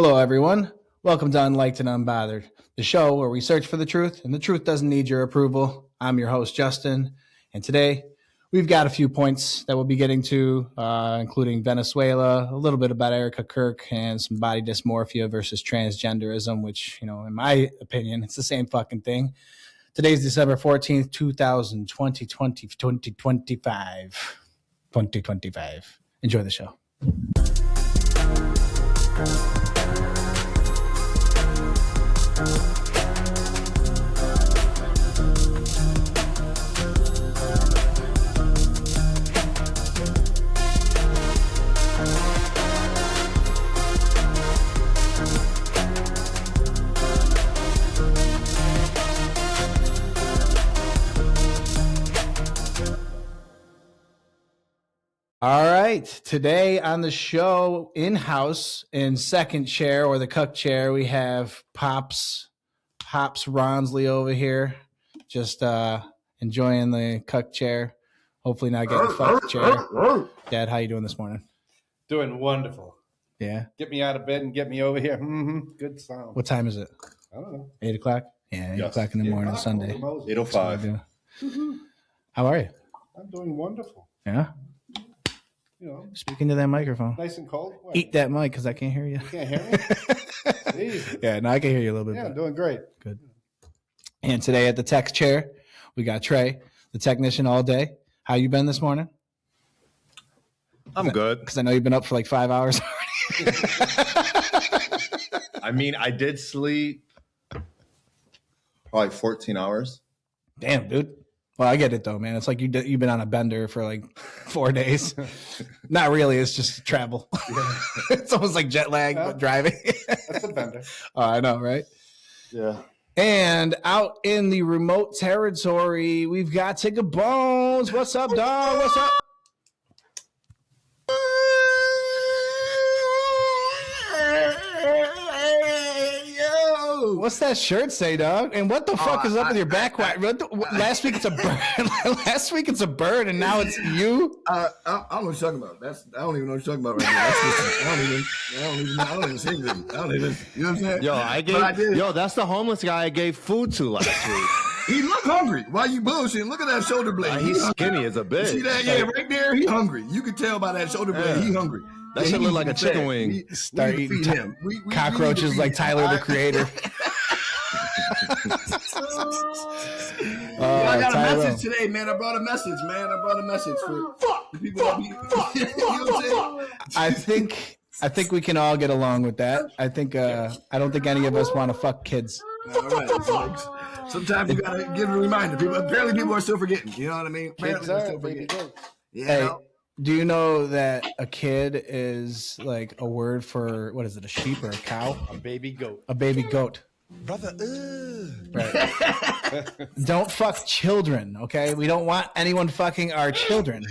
Hello, everyone. Welcome to Unliked and Unbothered, the show where we search for the truth, and the truth doesn't need your approval. I'm your host, Justin, and today we've got a few points that we'll be getting to, including Venezuela, a little bit about Erica Kirk, and some body dysmorphia versus transgenderism, which, in my opinion, it's the same fucking thing. Today's December 14th, 2025. Enjoy the show. All right. Today on the show, in-house, in second chair or the cuck chair, we have Pops Ronsley over here, just enjoying the cuck chair. Hopefully not getting fucked chair. Dad, how you doing this morning? Doing wonderful. Yeah. Get me out of bed and get me over here. Good sound. What time is it? I don't know. 8 o'clock? Yeah, 8 o'clock in the morning, Sunday. 8:05. How are you? I'm doing wonderful. Yeah? Speaking to that microphone. Nice and cold. What? Eat that mic because I can't hear you. You can't hear me? Jesus. Yeah, no, I can hear you a little bit. Yeah, I'm doing great. Good. And today at the tech chair, we got Trey, the technician all day. How you been this morning? I'm good. Because I know you've been up for like 5 hours already. I mean, I did sleep probably 14 hours. Damn, dude. Well, I get it though, man. It's like you've been on a bender for like 4 days. Not really. It's just travel. Yeah. It's almost like jet lag, but driving. That's a bender. Oh, I know, right? Yeah. And out in the remote territory, we've got TiGGaBones. What's up, dog? What's up? What's that shirt say, dog? And what the fuck is up with your back? Last week it's a bird. Last week it's a bird, and now it's you. I don't know what you're talking about. I don't even know what you're talking about right now. I don't even sing them. I don't even. You know what I'm saying? Yo, that's the homeless guy I gave food to last week. He look hungry. Why you bullshitting? Look at that shoulder blade. He's skinny as a bitch. See that? Yeah, right there. He hungry. You can tell by that shoulder blade. He hungry. That shit look like a chicken wing. Start eating cockroaches like Tyler the Creator. I got a message today, man. I brought a message, for the people that be. You know what I'm saying? I think we can all get along with that. I don't think any of us want to fuck kids. All right. So sometimes you gotta give a reminder. Apparently people are still forgetting. You know what I mean? Apparently they're still forgetting. Yeah. Hey, do you know that a kid is like a word for, what is it, a sheep or a cow? A baby goat. A baby goat. Brother, Right. Don't fuck children, okay? We don't want anyone fucking our children.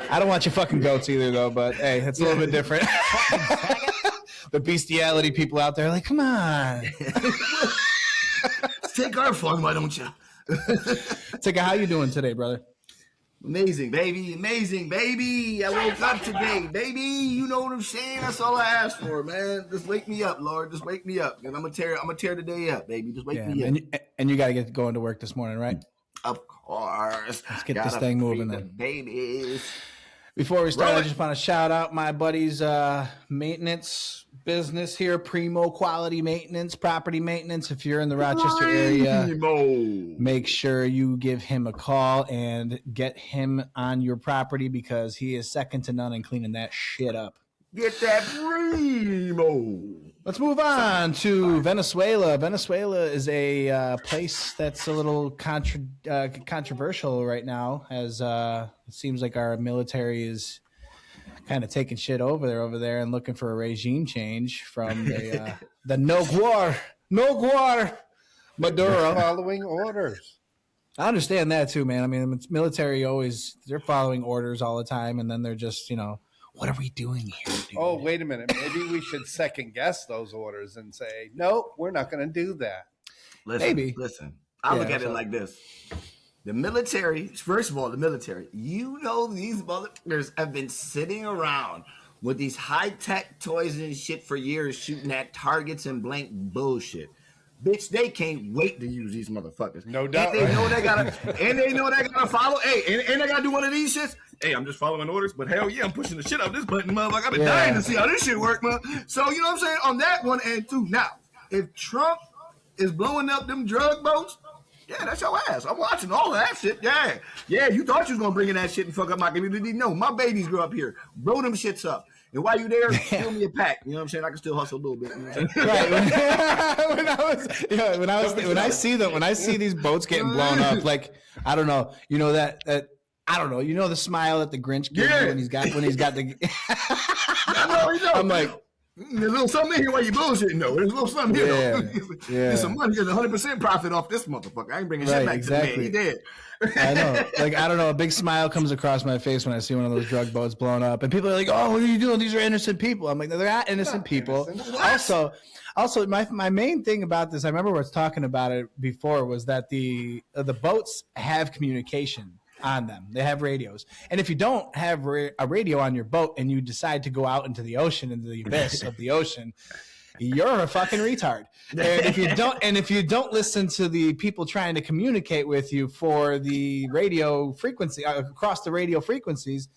I don't want you fucking goats either, though, but hey, it's a little bit different. The bestiality people out there are like, come on. Take our fun, why don't you? Tika, how you doing today, brother? Amazing, baby. I woke up today, baby. You know what I'm saying? That's all I asked for, man. Just wake me up, Lord. Just wake me up. And I'm gonna tear the day up, baby. Just wake me up. And you gotta get going to work this morning, right? Of course. Let's get this thing moving then. Babies. Before we start, I just want to shout out my buddy's maintenance business here, Primo Quality Maintenance, property maintenance. If you're in the Rochester area, make sure you give him a call and get him on your property because he is second to none in cleaning that shit up. Get that Primo. Let's move on to Venezuela. Venezuela is a place that's a little controversial right now, as it seems like our military is kind of taking shit over there and looking for a regime change from the no war Maduro. Following orders. I understand that too, man. I mean, the military they're following orders all the time, and then they're just, what are we doing here, dude? Oh, wait a minute. Maybe we should second guess those orders and say, no, we're not going to do that. Listen. I look at it like this. The military, first of all, these motherfuckers have been sitting around with these high-tech toys and shit for years shooting at targets and blank bullshit. Bitch, they can't wait to use these motherfuckers. No doubt. And they know they gotta follow. Hey, and they gotta do one of these shits. Hey, I'm just following orders, but hell yeah, I'm pushing the shit up this button, motherfucker. I've been dying to see how this shit work, man. So you know what I'm saying? On that one and two. Now, if Trump is blowing up them drug boats, yeah, that's your ass. I'm watching all of that shit. Yeah. Yeah, you thought you was gonna bring in that shit and fuck up my community. No, my babies grew up here. Blow them shits up. And while you there, steal me a pack. You know what I'm saying? I can still hustle a little bit. You know what I'm Right. When I see these boats getting blown up, like I don't know, you know that I don't know, you know the smile that the Grinch gives you when he's got the. I know. I'm like, there's a little something in here while you bullshitting. No, there's a little something here. Yeah. There's some money. There's 100% profit off this motherfucker. I ain't bringing shit back to the man. He dead. I know. Like, I don't know. A big smile comes across my face when I see one of those drug boats blown up. And people are like, oh, what are you doing? These are innocent people. I'm like, no, they're not innocent people. Also, my main thing about this, I remember I was talking about it before, was that the boats have communication on them. They have radios. And if you don't have a radio on your boat and you decide to go out into the ocean, into the abyss of the ocean, you're a fucking retard. And if you don't listen to the people trying to communicate with you for the radio frequency across the radio frequencies,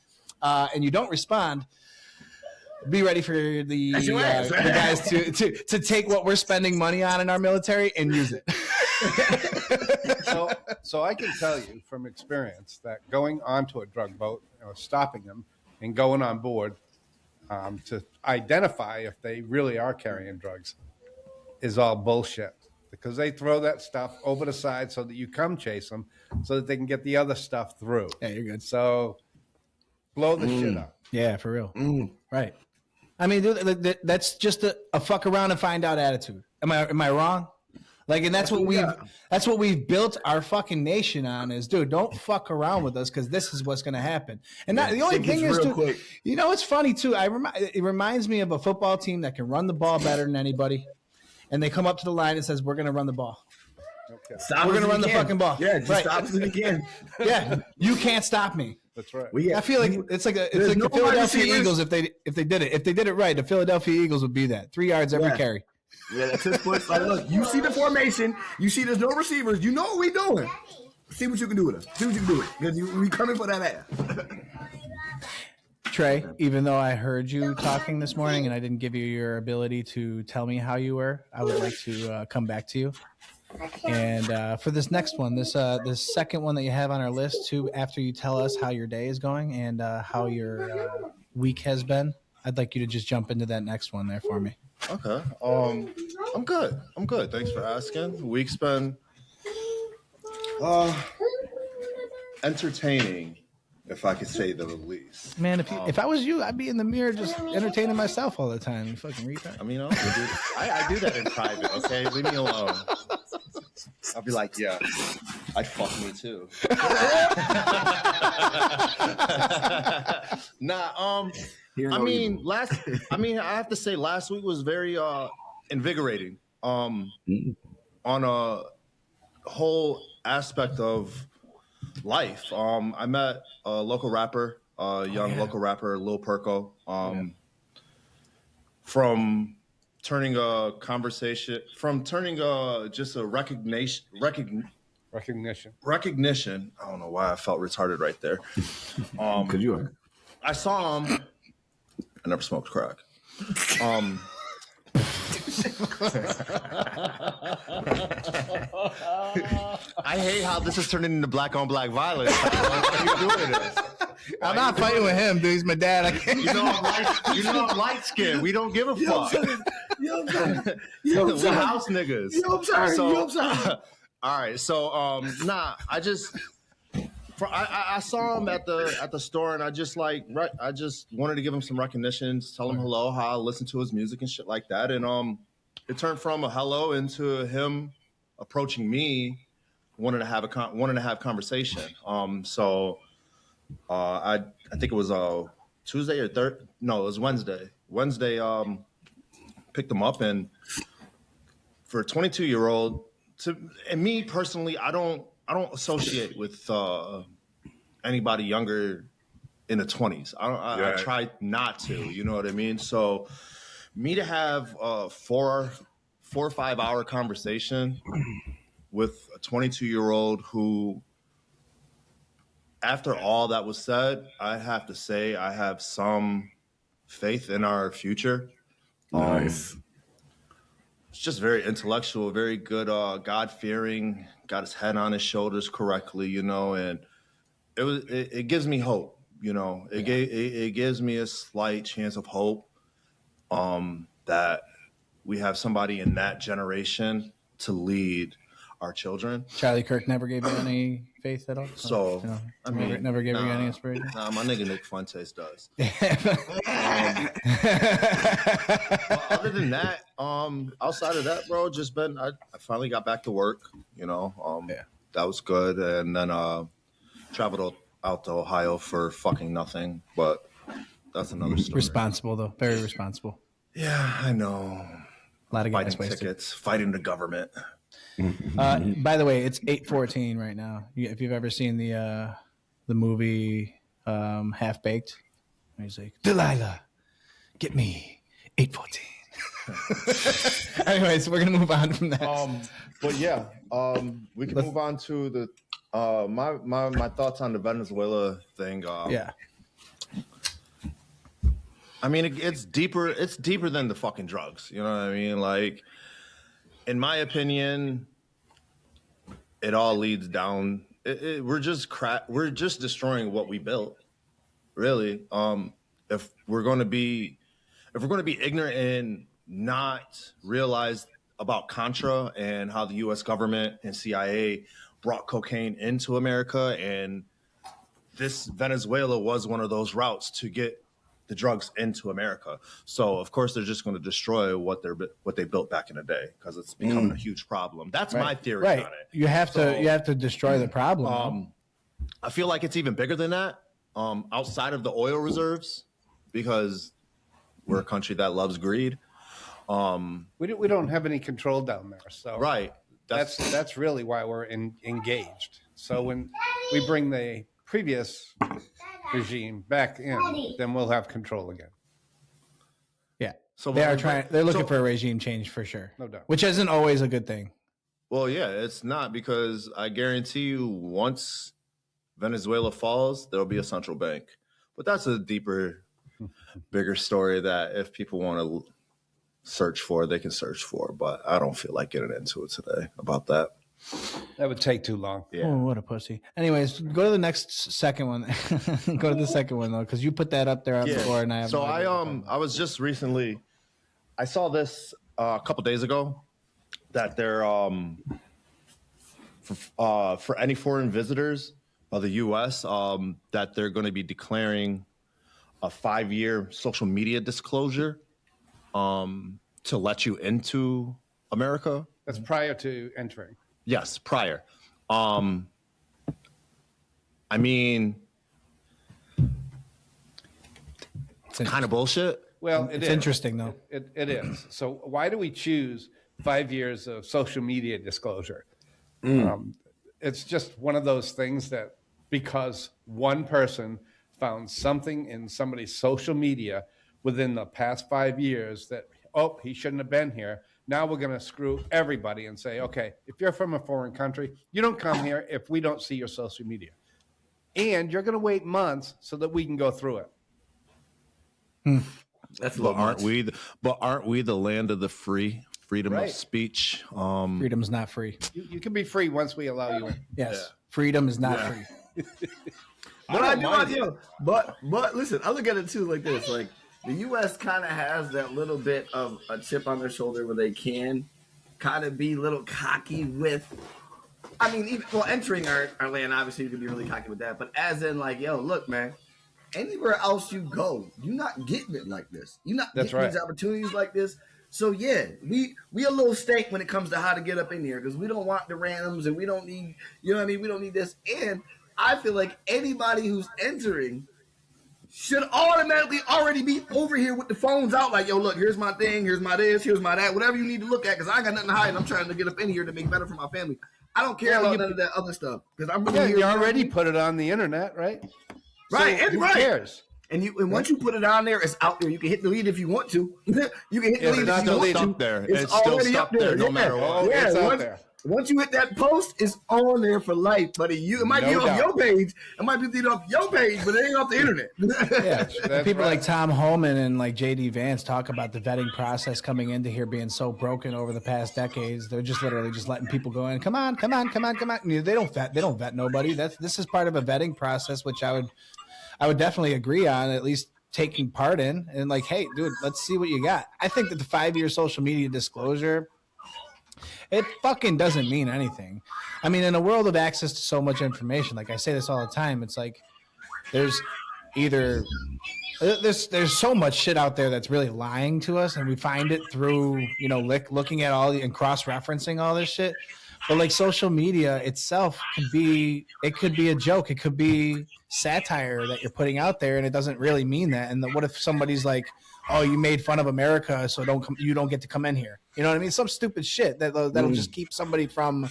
and you don't respond, be ready for the guys to take what we're spending money on in our military and use it. So I can tell you from experience that going onto a drug boat, stopping them and going on board to identify if they really are carrying drugs is all bullshit, because they throw that stuff over the side so that you come chase them so that they can get the other stuff through. Yeah, you're good. So blow the shit up. Yeah, for real. Right. I mean, dude, that's just a fuck around and find out attitude. Am I wrong? Like, and that's what we've built our fucking nation on is, dude, don't fuck around with us because this is what's going to happen. And the only thing is, dude, you know, it's funny too. It reminds me of a football team that can run the ball better than anybody, and they come up to the line and says, "We're going to run the ball. Okay. We're going to run the fucking ball. Yeah, just stop us again. Yeah, you can't stop me." That's right. I feel like it's like the Philadelphia Eagles if they did it right. The Philadelphia Eagles would be that 3 yards every carry. Yeah, that's his foot. Like, look, you see the formation. You see there's no receivers. You know what we doing. See what you can do with us. See what you can do with it. Because we coming for that ass. Trey, even though I heard you talking this morning and I didn't give you your ability to tell me how you were, I would like to come back to you. And for this next one, this second one that you have on our list, too, after you tell us how your day is going and how your week has been, I'd like you to just jump into that next one there for me. Okay. I'm good. Thanks for asking. The week's been entertaining, if I could say the least. Man, if I was you, I'd be in the mirror just entertaining myself all the time. You fucking retard. I mean, I do that in private, okay? Leave me alone. I'll be like, yeah, I'd fuck me too. Nah, I have to say last week was very invigorating on a whole aspect of life. I met a local rapper, local rapper, Lil Perko, from turning a conversation, just a recognition. I don't know why I felt retarded right there. Because you are. I saw him. I never smoked crack. I hate how this is turning into black on black violence. What are you doing this? I'm not fighting with him, dude. He's my dad. You know I'm light skinned. We don't give a fuck. Yo, We're house niggas. I'm sorry. All right. So I saw him at the store, and I just wanted to give him some recognitions, tell him hello, how I listen to his music and shit like that, and it turned from a hello into him approaching me, wanting to have conversation. So I think it was Tuesday or it was Wednesday. Picked him up, and for a 22-year-old, and me personally, I don't associate with anybody younger in the 20s. I try not to, you know what I mean? So me to have a 4 or 5 hour conversation with a 22-year-old who, after all that was said, I have to say I have some faith in our future. Nice. It's just very intellectual, very good, God-fearing, got his head on his shoulders correctly, you know, and it gives me hope, you know. It gives me a slight chance of hope that we have somebody in that generation to lead our children. Charlie Kirk never gave you any faith at all? So, I mean, never gave you any inspiration? Nah, my nigga Nick Fuentes does. But other than that, outside of that, bro, just been, I finally got back to work, you know, that was good. And then traveled out to Ohio for fucking nothing, but that's another story. Responsible, though. Very responsible. Yeah, I know. A lot of gas Fighting wasted. tickets, fighting the government. By the way, it's 8:14 right now. If you've ever seen the movie Half Baked, he's like, Delilah, get me 8:14. Anyways, we're gonna move on from that. But yeah, we can move on to the my thoughts on the Venezuela thing. Yeah. I mean, it's deeper. It's deeper than the fucking drugs. You know what I mean? Like, in my opinion, it all leads down. We're just destroying what we built. Really, if we're going to be ignorant and not realize about Contra and how the U.S. government and CIA brought cocaine into America, and this Venezuela was one of those routes to get the drugs into America. So of course they're just going to destroy what they built back in the day, because it's becoming a huge problem. That's my theory on it. You have to destroy the problem. I feel like it's even bigger than that, outside of the oil reserves, because we're a country that loves greed. We don't have any control down there, so Right. That's really why we're engaged. So when we bring the previous regime back in, then we'll have control again. Yeah. So They're looking for a regime change for sure. No doubt. Which isn't always a good thing. Well, yeah, it's not, because I guarantee you once Venezuela falls, there'll be a central bank. But that's a deeper, bigger story that if people want to search for, they can search for. But I don't feel like getting into it today about that. That would take too long. Yeah. Oh, what a pussy. Anyways, go to the next second one. Go to the second one, though, because you put that up there on the floor, and I have So no idea I was just recently, I saw this a couple days ago, that they're for any foreign visitors of the U.S. That they're going to be declaring a 5-year social media disclosure to let you into America. That's prior to entering. Yes, prior. I mean, it's kind of bullshit. Well, it's interesting, though. It is. So why do we choose 5 years of social media disclosure? It's just one of those things that, because one person found something in somebody's social media within the past 5 years that, he shouldn't have been here. Now we're going to screw everybody and say, okay, if you're from a foreign country, you don't come here if we don't see your social media. And you're going to wait months so that we can go through it. That's a little much. Aren't we the land of the free? Freedom of speech. Freedom's not free. You can be free once we allow you in. Yes. Freedom is not free. But listen, I look at it too like this. Like, the U.S. kind of has that little bit of a chip on their shoulder where they can kind of be a little cocky with, I mean, entering our land, obviously you can be really cocky with that, but as in like, yo, look, man, anywhere else you go, you're not getting it like this. You're not getting these opportunities like this. So yeah, we a little stank when it comes to how to get up in here, because we don't want the randoms and we don't need, you know what I mean? We don't need this. And I feel like anybody who's entering should automatically already be over here with the phones out, like, yo, look, here's my thing, here's my this, here's my that, whatever you need to look at, because I ain't got nothing to hide. I'm trying to get up in here to make better for my family. I don't care about none of that other stuff, because I'm really here. You already put it on the internet, right? Right, So and who right. cares? And once you put it on there, it's out there. You can hit delete if you want to. You can hit delete not if you want deleted. to. Stuck there. It's It's still already stuck up there, there no matter what. Oh, it's out once, there. Once you hit that post, it's on there for life, buddy. It might be No off doubt. your page. It might be off your page, but it ain't off the internet. Yeah, That's people right. like Tom Homan and like JD Vance talk about the vetting process coming into here being so broken over the past decades. They're just literally just letting people go in. Come on. They don't vet nobody. This is part of a vetting process, which I would definitely agree on, at least taking part in. And like, hey, dude, let's see what you got. I think that the 5-year social media disclosure, it fucking doesn't mean anything. I mean, in a world of access to so much information, like I say this all the time, it's like there's so much shit out there that's really lying to us, and we find it through, looking at all and cross-referencing all this shit. But like social media itself could be a joke. It could be satire that you're putting out there, and it doesn't really mean that. And what if somebody's like, "Oh, you made fun of America, so you don't get to come in here." You know what I mean? Some stupid shit that'll just keep somebody from,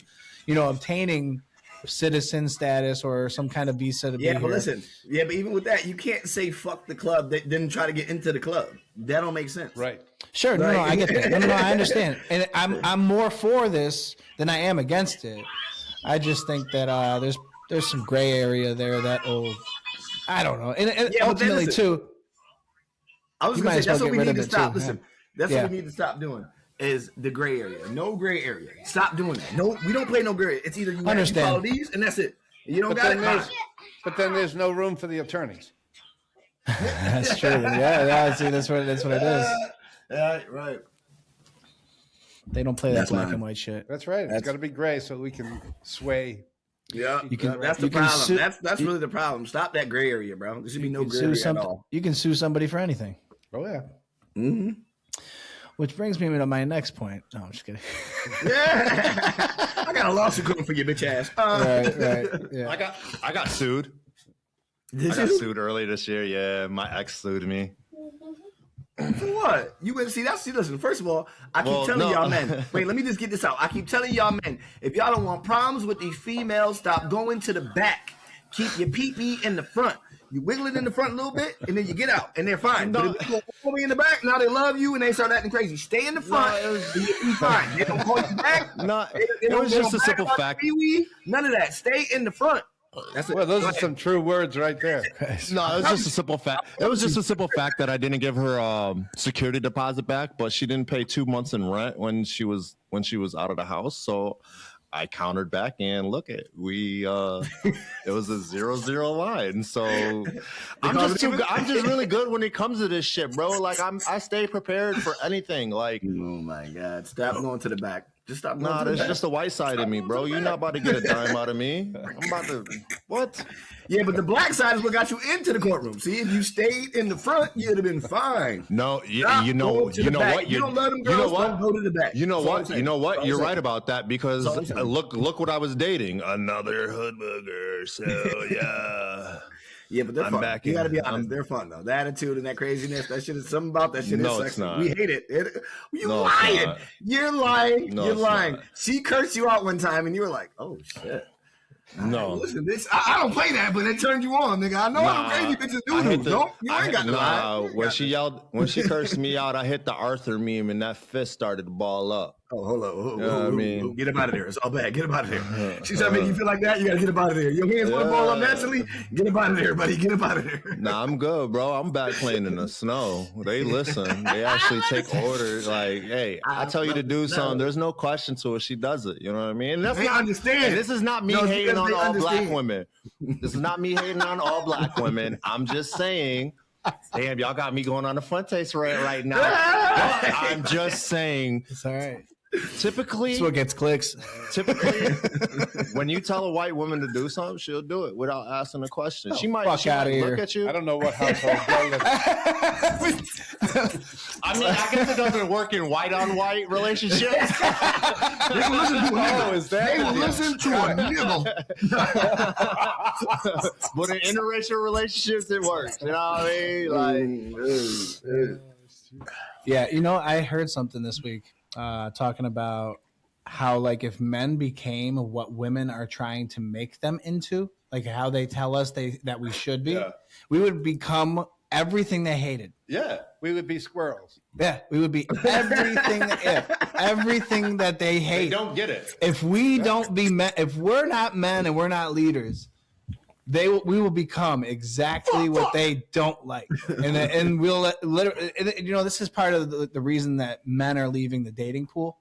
obtaining citizen status or some kind of visa to be here. But listen, but even with that, you can't say fuck the club, then try to get into the club. That don't make sense. Right. Sure, no, I get that. No, I understand, and I'm more for this than I am against it. I just think that there's some gray area there I don't know, and ultimately too. I was going to say that's what we need to stop. Listen, that's Yeah. what we need to stop doing is the gray area. No gray area. Stop doing that. No, we don't play no gray area. It's either you follow these and that's it. You don't got it. But then there's no room for the attorneys. That's true. Yeah. See, that's what it is. Right. They don't play that black and white shit. That's right. It's got to be gray so we can sway. Yeah, that's the you can problem. sue- That's really the problem. Stop that gray area, bro. There should be no gray area at all. You can sue somebody for anything. Oh yeah. Mm-hmm. Which brings me to my next point. No, I'm just kidding. Yeah, I got a lawsuit coming for your bitch ass. Right. Yeah. I got sued. I got sued early this year. Yeah, my ex sued me. For what? You wouldn't see that. See, listen, first of all, I keep telling y'all men. Wait, let me just get this out. I keep telling y'all men, if y'all don't want problems with these females, stop going to the back. Keep your pee-pee in the front. You wiggle it in the front a little bit, and then you get out, and they're fine. But if you go in the back, now they love you, and they start acting crazy. Stay in the front, and you'll be fine. They don't call you back. It was just a simple fact. None of that. Stay in the front. That's it. Well, those are some true words right there. No, it was just a simple fact. It was just a simple fact that I didn't give her security deposit back, but she didn't pay 2 months in rent when she was out of the house. So I countered back, and look it was a 0-0 line. So I'm just really good when it comes to this shit, bro. Like I stay prepared for anything. Like, oh my God, stop going to the back. Just stop. Going to the there's back. just a white side of me, bro. You're not about to get a dime out of me. I'm about to what? Yeah, but the black side is what got you into the courtroom. See, if you stayed in the front, you'd have been fine. No, you know what? You don't love them girls, don't go to the back. You know what? You know what? You're right about that because That's all I'm saying. look what I was dating. Another hood booger. So yeah. Yeah, but they're I'm fun. back You in. got to be honest. They're fun though. The attitude and that craziness, that shit is something about that shit. No, is it's sexy. not. We hate it. You No, it's lying. not. You're lying. No, You're it's lying. not. She cursed you out one time, and you were like, "Oh shit." No. Listen, I don't play that, but it turned you on, nigga. I know how crazy bitches do. You ain't got to lie. When she cursed me out, I hit the Arthur meme and that fist started to ball up. Oh, hold on. I mean- Get him out of there. It's all bad. Get him out of there. She's trying to make you feel like that. You got to get him out of there. Your hands want to ball up naturally. Get him out of there, buddy. Get him out of there. Nah, I'm good, bro. I'm back playing in the snow. They listen. They actually take orders. Like, hey, I tell you to do something. There's no question to it. She does it. You know what I mean? And that's They not, understand. and this is not me No, hating on they all black understand. women. This is not me hating on all black women. I'm just saying, damn, y'all got me going on the front taste right now. But I'm just saying, It's all right. typically, That's what gets clicks. when you tell a white woman to do something, she'll do it without asking a question. She might fuck outta look here. at you. I don't know what household girl I mean, I guess it doesn't work in white-on-white relationships. They will listen to a nigga. is that They will the listen to a nigga. But in interracial relationships, it works. You know what I mean? Like, Yeah, I heard something this week talking about how, like, if men became what women are trying to make them into, like how they tell us that we should be, we would become everything they hated. Yeah. We would be squirrels. Yeah, we would be everything. Everything that they hate. They don't get it. If we don't be men, if we're not men and we're not leaders, we will become exactly what they don't like, and we'll literally. You know, this is part of the reason that men are leaving the dating pool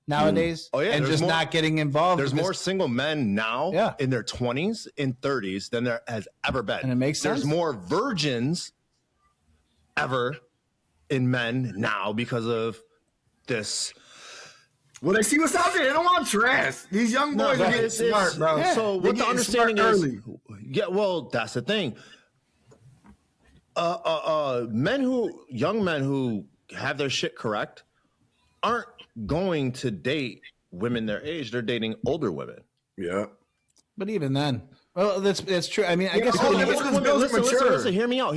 nowadays. Oh, yeah, and just not getting involved. There's more single men now in their 20s and 30s than there has ever been. And it makes sense. There's more virgins ever in men now because of this. Well, they see what's out there. They don't want trash. These young boys are getting smart, bro. Yeah. So what the understanding is, well, that's the thing. Young men who have their shit correct aren't going to date women their age. They're dating older women. Yeah. But even then, well, that's true. I mean, I guess listen. Hear me out.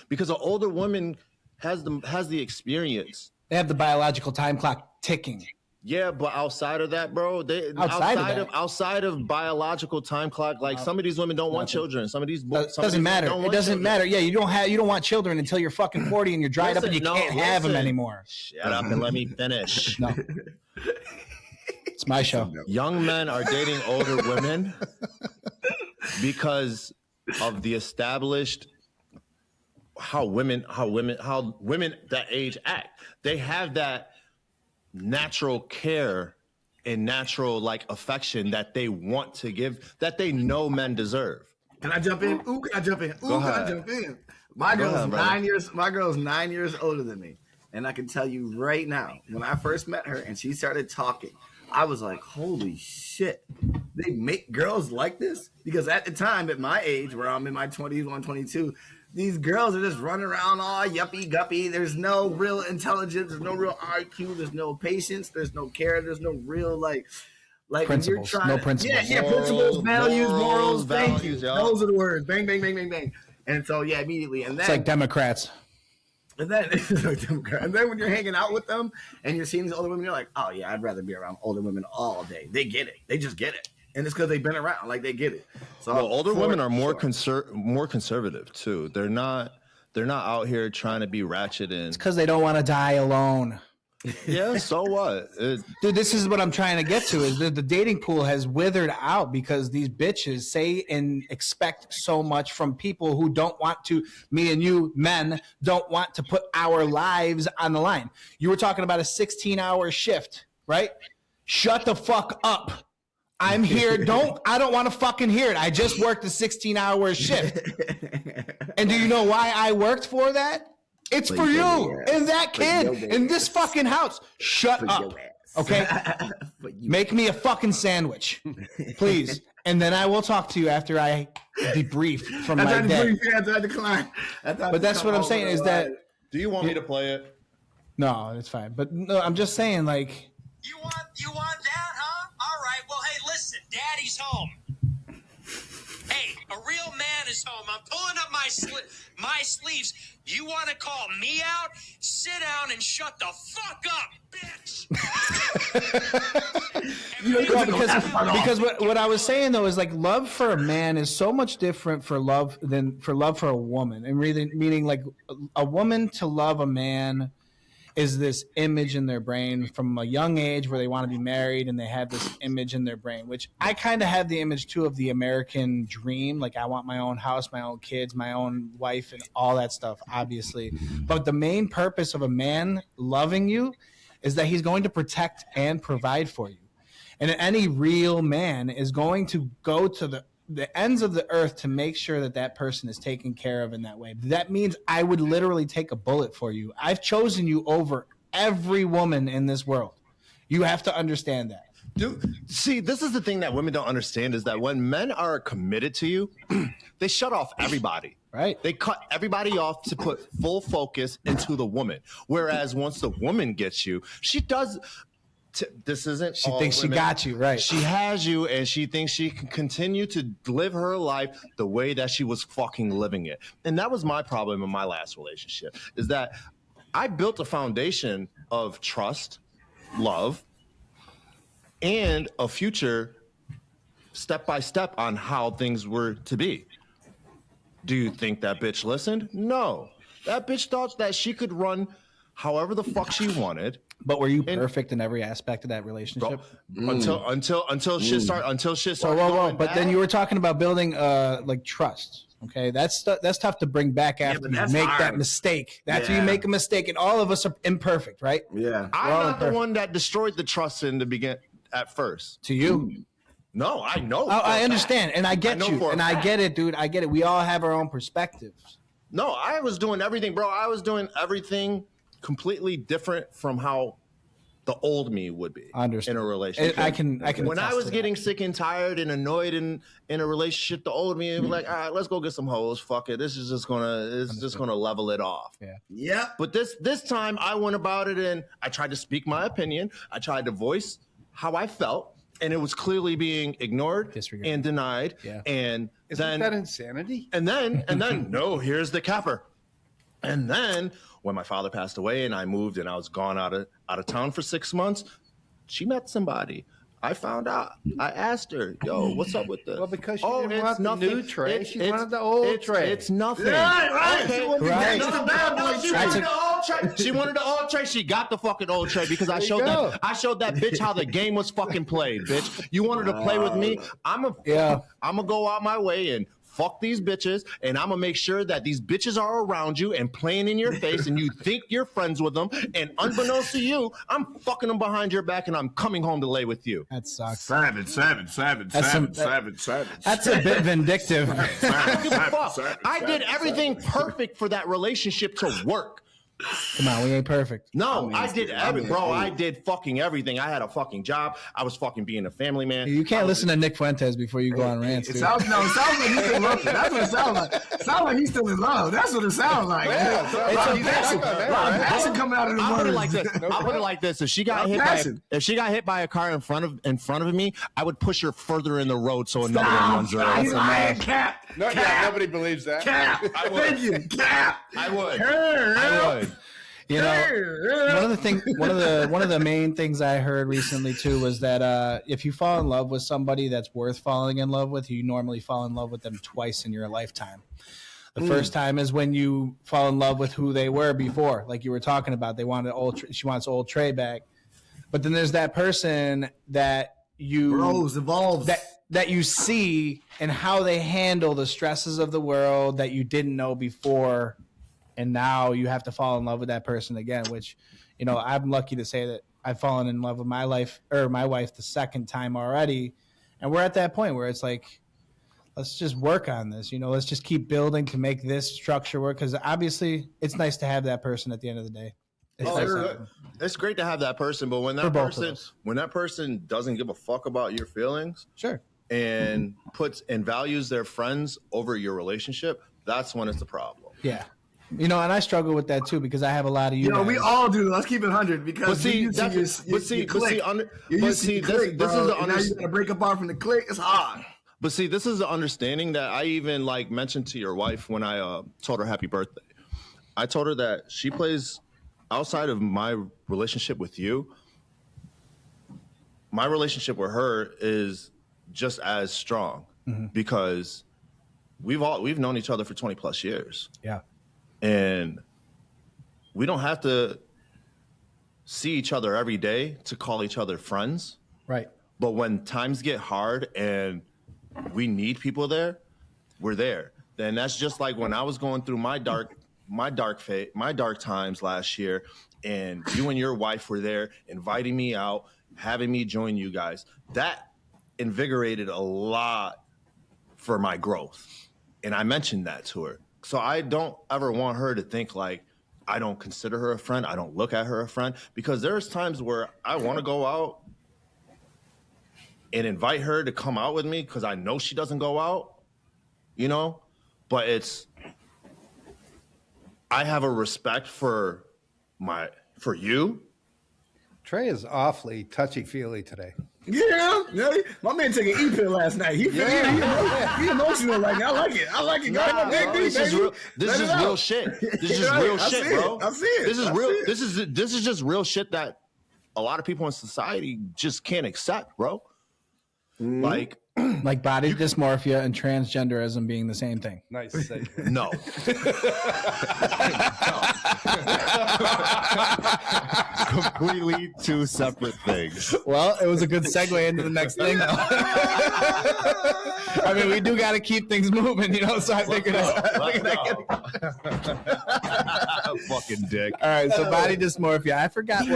Because an older woman has the experience. They have the biological time clock ticking. Yeah, but outside of that, bro, outside of biological time clock, like some of these women don't want children. Some of these doesn't matter. It doesn't matter. Yeah, you don't want children until you're fucking 40 and you're dried up and you can't have them anymore. Shut up and let me finish. No, it's my show. Young men are dating older women because of the established how women that age act. They have that natural care and natural like affection that they want to give, that they know men deserve. Can I jump in? Can I jump in? My girl's 9 years older than me. And I can tell you right now, when I first met her and she started talking, I was like, holy shit, they make girls like this? Because at the time, at my age, where I'm in my 20s, 22, these girls are just running around all yuppie guppy. There's no real intelligence. There's no real IQ. There's no patience. There's no care. There's no real like principles. No principles. Yeah, principles, values, morals. Thank you. Those are the words. Bang, bang, bang, bang, bang. And so yeah, immediately. And then it's like Democrats. And then when you're hanging out with them and you're seeing these older women, you're like, oh yeah, I'd rather be around older women all day. They get it. They just get it. And it's because they've been around, like they get it. So older women are more conservative too. They're not out here trying to be ratchet and. It's because they don't want to die alone. Yeah, so what? Dude, this is what I'm trying to get to. Is the dating pool has withered out because these bitches say and expect so much from people who don't want to. Me and you, men, don't want to put our lives on the line. You were talking about a 16-hour shift, right? Shut the fuck up. I'm here. I don't want to fucking hear it. I just worked a 16-hour shift. And do you know why I worked for that? It's for you and that kid in this fucking house. Shut up. Okay? Make me a fucking sandwich, please. And then I will talk to you after I debrief from my day. But that's what I'm saying is that. Do you want me to play it? No, it's fine. But no, I'm just saying, like. You want that, huh? All right. Well, hey, listen. Daddy's home. Hey, a real man is home. I'm pulling up my sleeves. You want to call me out? Sit down and shut the fuck up, bitch. Because what I was saying though is like love for a man is so much different for love for a woman, and really meaning like a woman to love a man is this image in their brain from a young age where they want to be married and they have this image in their brain, which I kind of have the image too of the American dream. Like I want my own house, my own kids, my own wife and all that stuff, obviously. But the main purpose of a man loving you is that he's going to protect and provide for you. And any real man is going to go to the ends of the earth to make sure that person is taken care of in that way. That means I would literally take a bullet for you. I've chosen you over every woman in this world. You have to understand that. Dude, see, this is the thing that women don't understand is that when men are committed to you, they shut off everybody. Right. They cut everybody off to put full focus into the woman. Whereas once the woman gets you, she does... This isn't. She thinks she got you, right? She has you, and she thinks she can continue to live her life the way that she was fucking living it. And that was my problem in my last relationship, is that I built a foundation of trust, love, and a future step by step on how things were to be. Do you think that bitch listened? No. That bitch thought that she could run however the fuck she wanted. But were you perfect in every aspect of that relationship? Until shit started. Whoa. But then you were talking about building like trust. Okay, that's tough to bring back after you make that mistake. After you make a mistake, and all of us are imperfect, right? Yeah, I'm not the one that destroyed the trust in the beginning at first. To you. No, I know. I understand, and I get you, and I get it, dude. I get it. We all have our own perspectives. No, I was doing everything, bro. I was doing everything completely different from how the old me would be in a relationship. I can. When I was getting sick and tired and annoyed in a relationship, the old me was like, all right, let's go get some hoes. Fuck it. This is just gonna level it off. Yeah. But this time I went about it and I tried to speak my opinion. I tried to voice how I felt, and it was clearly being ignored and denied. Yeah. And Isn't that insanity? And then no, here's the capper. And then when my father passed away and I moved and I was gone out of town for 6 months, she met somebody. I found out. I asked her, yo, what's up with this? Well, because she didn't want the new Trey. She wanted the old Trey. It's nothing. Right. Okay. Right. The bad boy She wanted the old Trey. She wanted the old Trey. She got the fucking old Trey because I showed that bitch how the game was fucking played, bitch. You wanted to play with me? I'm gonna go out my way and fuck these bitches, and I'm gonna make sure that these bitches are around you and playing in your face, and you think you're friends with them, and unbeknownst to you, I'm fucking them behind your back, and I'm coming home to lay with you. That sucks. Savage. That's a bit vindictive. I don't give a fuck. I did everything perfect for that relationship to work. Come on, we ain't perfect. No, I did bro. I did fucking everything. I had a fucking job. I was fucking being a family man. You can't listen to Nick Fuentes before you go on rants. It sounds like he's still in love. That's what it sounds like. Sounds like he's still in love. That's what it sounds like. Passion coming out of the I'll words. put it like this. I'll put it like this. If she got hit by a car in front of me, I would push her further in the road so another one runs her He's over. lying, Cap. Nobody believes that. Cap. Thank you, Cap. I would. You know, one of the main things I heard recently too was that if you fall in love with somebody that's worth falling in love with, you normally fall in love with them twice in your lifetime. The first time is when you fall in love with who they were before, like you were talking about. She wants old Trey back, but then there's that person that evolves that you see and how they handle the stresses of the world that you didn't know before. And now you have to fall in love with that person again, which, you know, I'm lucky to say that I've fallen in love with my wife the second time already. And we're at that point where it's like, let's just work on this. You know, let's just keep building to make this structure work. Because obviously it's nice to have that person at the end of the day. It's great to have that person. But when that person doesn't give a fuck about your feelings, sure, and puts and values their friends over your relationship, that's when it's a problem. Yeah. You know, and I struggle with that too because I have a lot of you. We all do. Let's keep it 100 because this is the now you gotta break apart from the clique. It's hard. But see, this is the understanding that I even mentioned to your wife when I told her happy birthday. I told her that she plays outside of my relationship with you. My relationship with her is just as strong because we've known each other for 20 plus years. Yeah. And we don't have to see each other every day to call each other friends. Right. But when times get hard and we need people there, we're there. And that's just like when I was going through my dark times last year, and you and your wife were there inviting me out, having me join you guys. That invigorated a lot for my growth. And I mentioned that to her. So I don't ever want her to think like I don't consider her a friend. I don't look at her a friend, because there's times where I want to go out and invite her to come out with me because I know she doesn't go out, you know, but I have a respect for you. Trey is awfully touchy-feely today. Yeah, my man took an E-pill last night. He emotional right now. I like it. Go ahead, this is real shit. This is real shit, bro. I see it. This is real. This is just real shit that a lot of people in society just can't accept, bro. Like Like body dysmorphia and transgenderism being the same thing. Nice segue. No. Completely two separate things. Well, it was a good segue into the next thing, though. I mean, we do got to keep things moving, so I figured Fucking dick. All right, so body dysmorphia. I forgot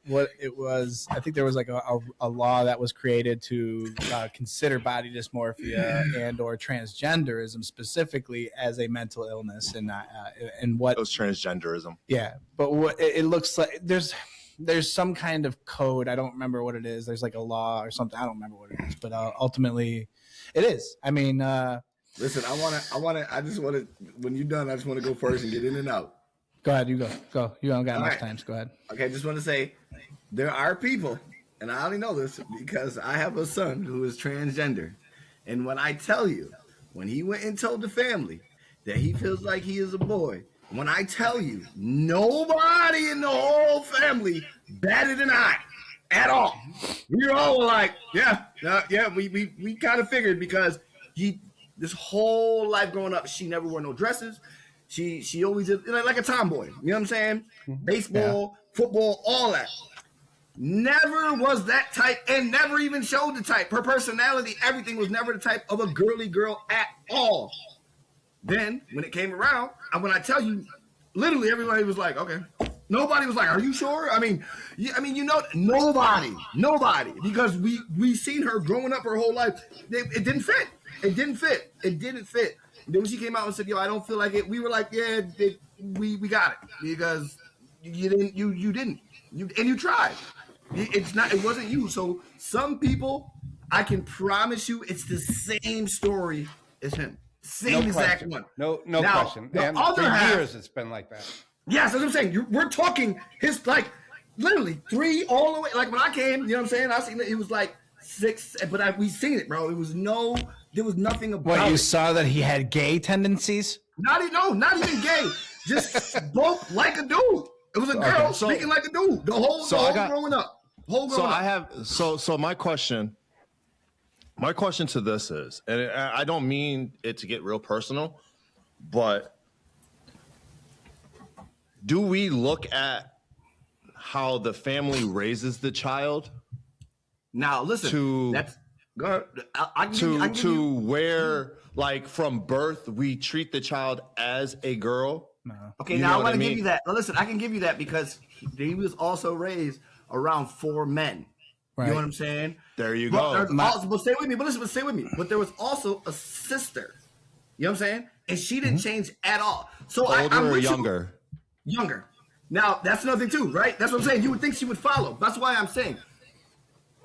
what it was. I think there was like a law that was created to consider body dysmorphia and or transgenderism specifically as a mental illness, and what It was transgenderism. Yeah, but what it looks like there's some kind of code. I don't remember what it is. There's like a law or something. I don't remember what it is, but ultimately, it is. I mean, listen, I just want to. When you're done, I just want to go first and get in and out. Go ahead. You go. You don't got enough right. time. So go ahead. Okay, I just want to say there are people, and I only know this because I have a son who is transgender, and when I tell you, when he went and told the family that he feels like he is a boy. When I tell you, nobody in the whole family batted an eye at all. We were all like, yeah, we kind of figured because this whole life growing up, she never wore no dresses. She always did like a tomboy. You know what I'm saying? Baseball, football, all that. Never was that type and never even showed the type. Her personality, everything was never the type of a girly girl at all. Then when it came around, and when I tell you, literally everybody was like, okay. Nobody was like, are you sure? I mean, nobody, because we seen her growing up her whole life. It didn't fit. It didn't fit. And then when she came out and said, yo, I don't feel like it, we were like, yeah, we got it because you didn't, and you tried. It wasn't you. So some people, I can promise you, it's the same story as him. Same exact one. No now, question. The And other for half, years, it's been like that. yes, that's what I'm saying. We're talking his like literally 3 all the way. Like when I came, you know what I'm saying? I seen it. It was like 6, but we seen it, bro. There was nothing about. What, you it. saw that he had gay tendencies? Not even gay. Just spoke like a dude. It was a girl speaking like a dude. The whole growing up. So my question to this is, and I don't mean it to get real personal, but do we look at how the family raises the child? Now listen, where like from birth we treat the child as a girl. No. Okay, now I want to give you that. Now listen, I can give you that because he was also raised around 4 men. Right. You know what I'm saying? There you go. But stay with me. But listen, stay with me. But there was also a sister. You know what I'm saying? And she didn't change at all. So Older I'm or with younger? Younger. Now that's another thing too, right? That's what I'm saying. You would think she would follow. That's why I'm saying.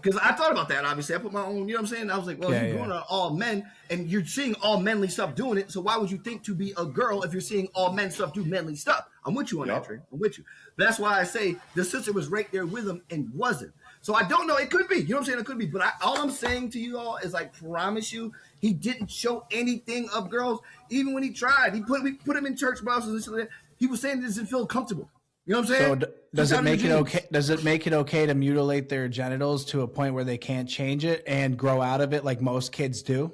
Because I thought about that, obviously. I put my own, you know what I'm saying? I was like, well, you're going on all men, and you're seeing all manly stuff doing it, so why would you think to be a girl if you're seeing all men stuff do manly stuff? I'm with you on that, Trey. I'm with you. That's why I say the sister was right there with him and wasn't. So I don't know. It could be. You know what I'm saying? It could be. But all I'm saying to you all is, I promise you, he didn't show anything of girls. Even when he tried, we put him in church blouses and shit like that. He was saying he doesn't feel comfortable. You know what I'm saying? So does it make it okay? Does it make it okay to mutilate their genitals to a point where they can't change it and grow out of it like most kids do?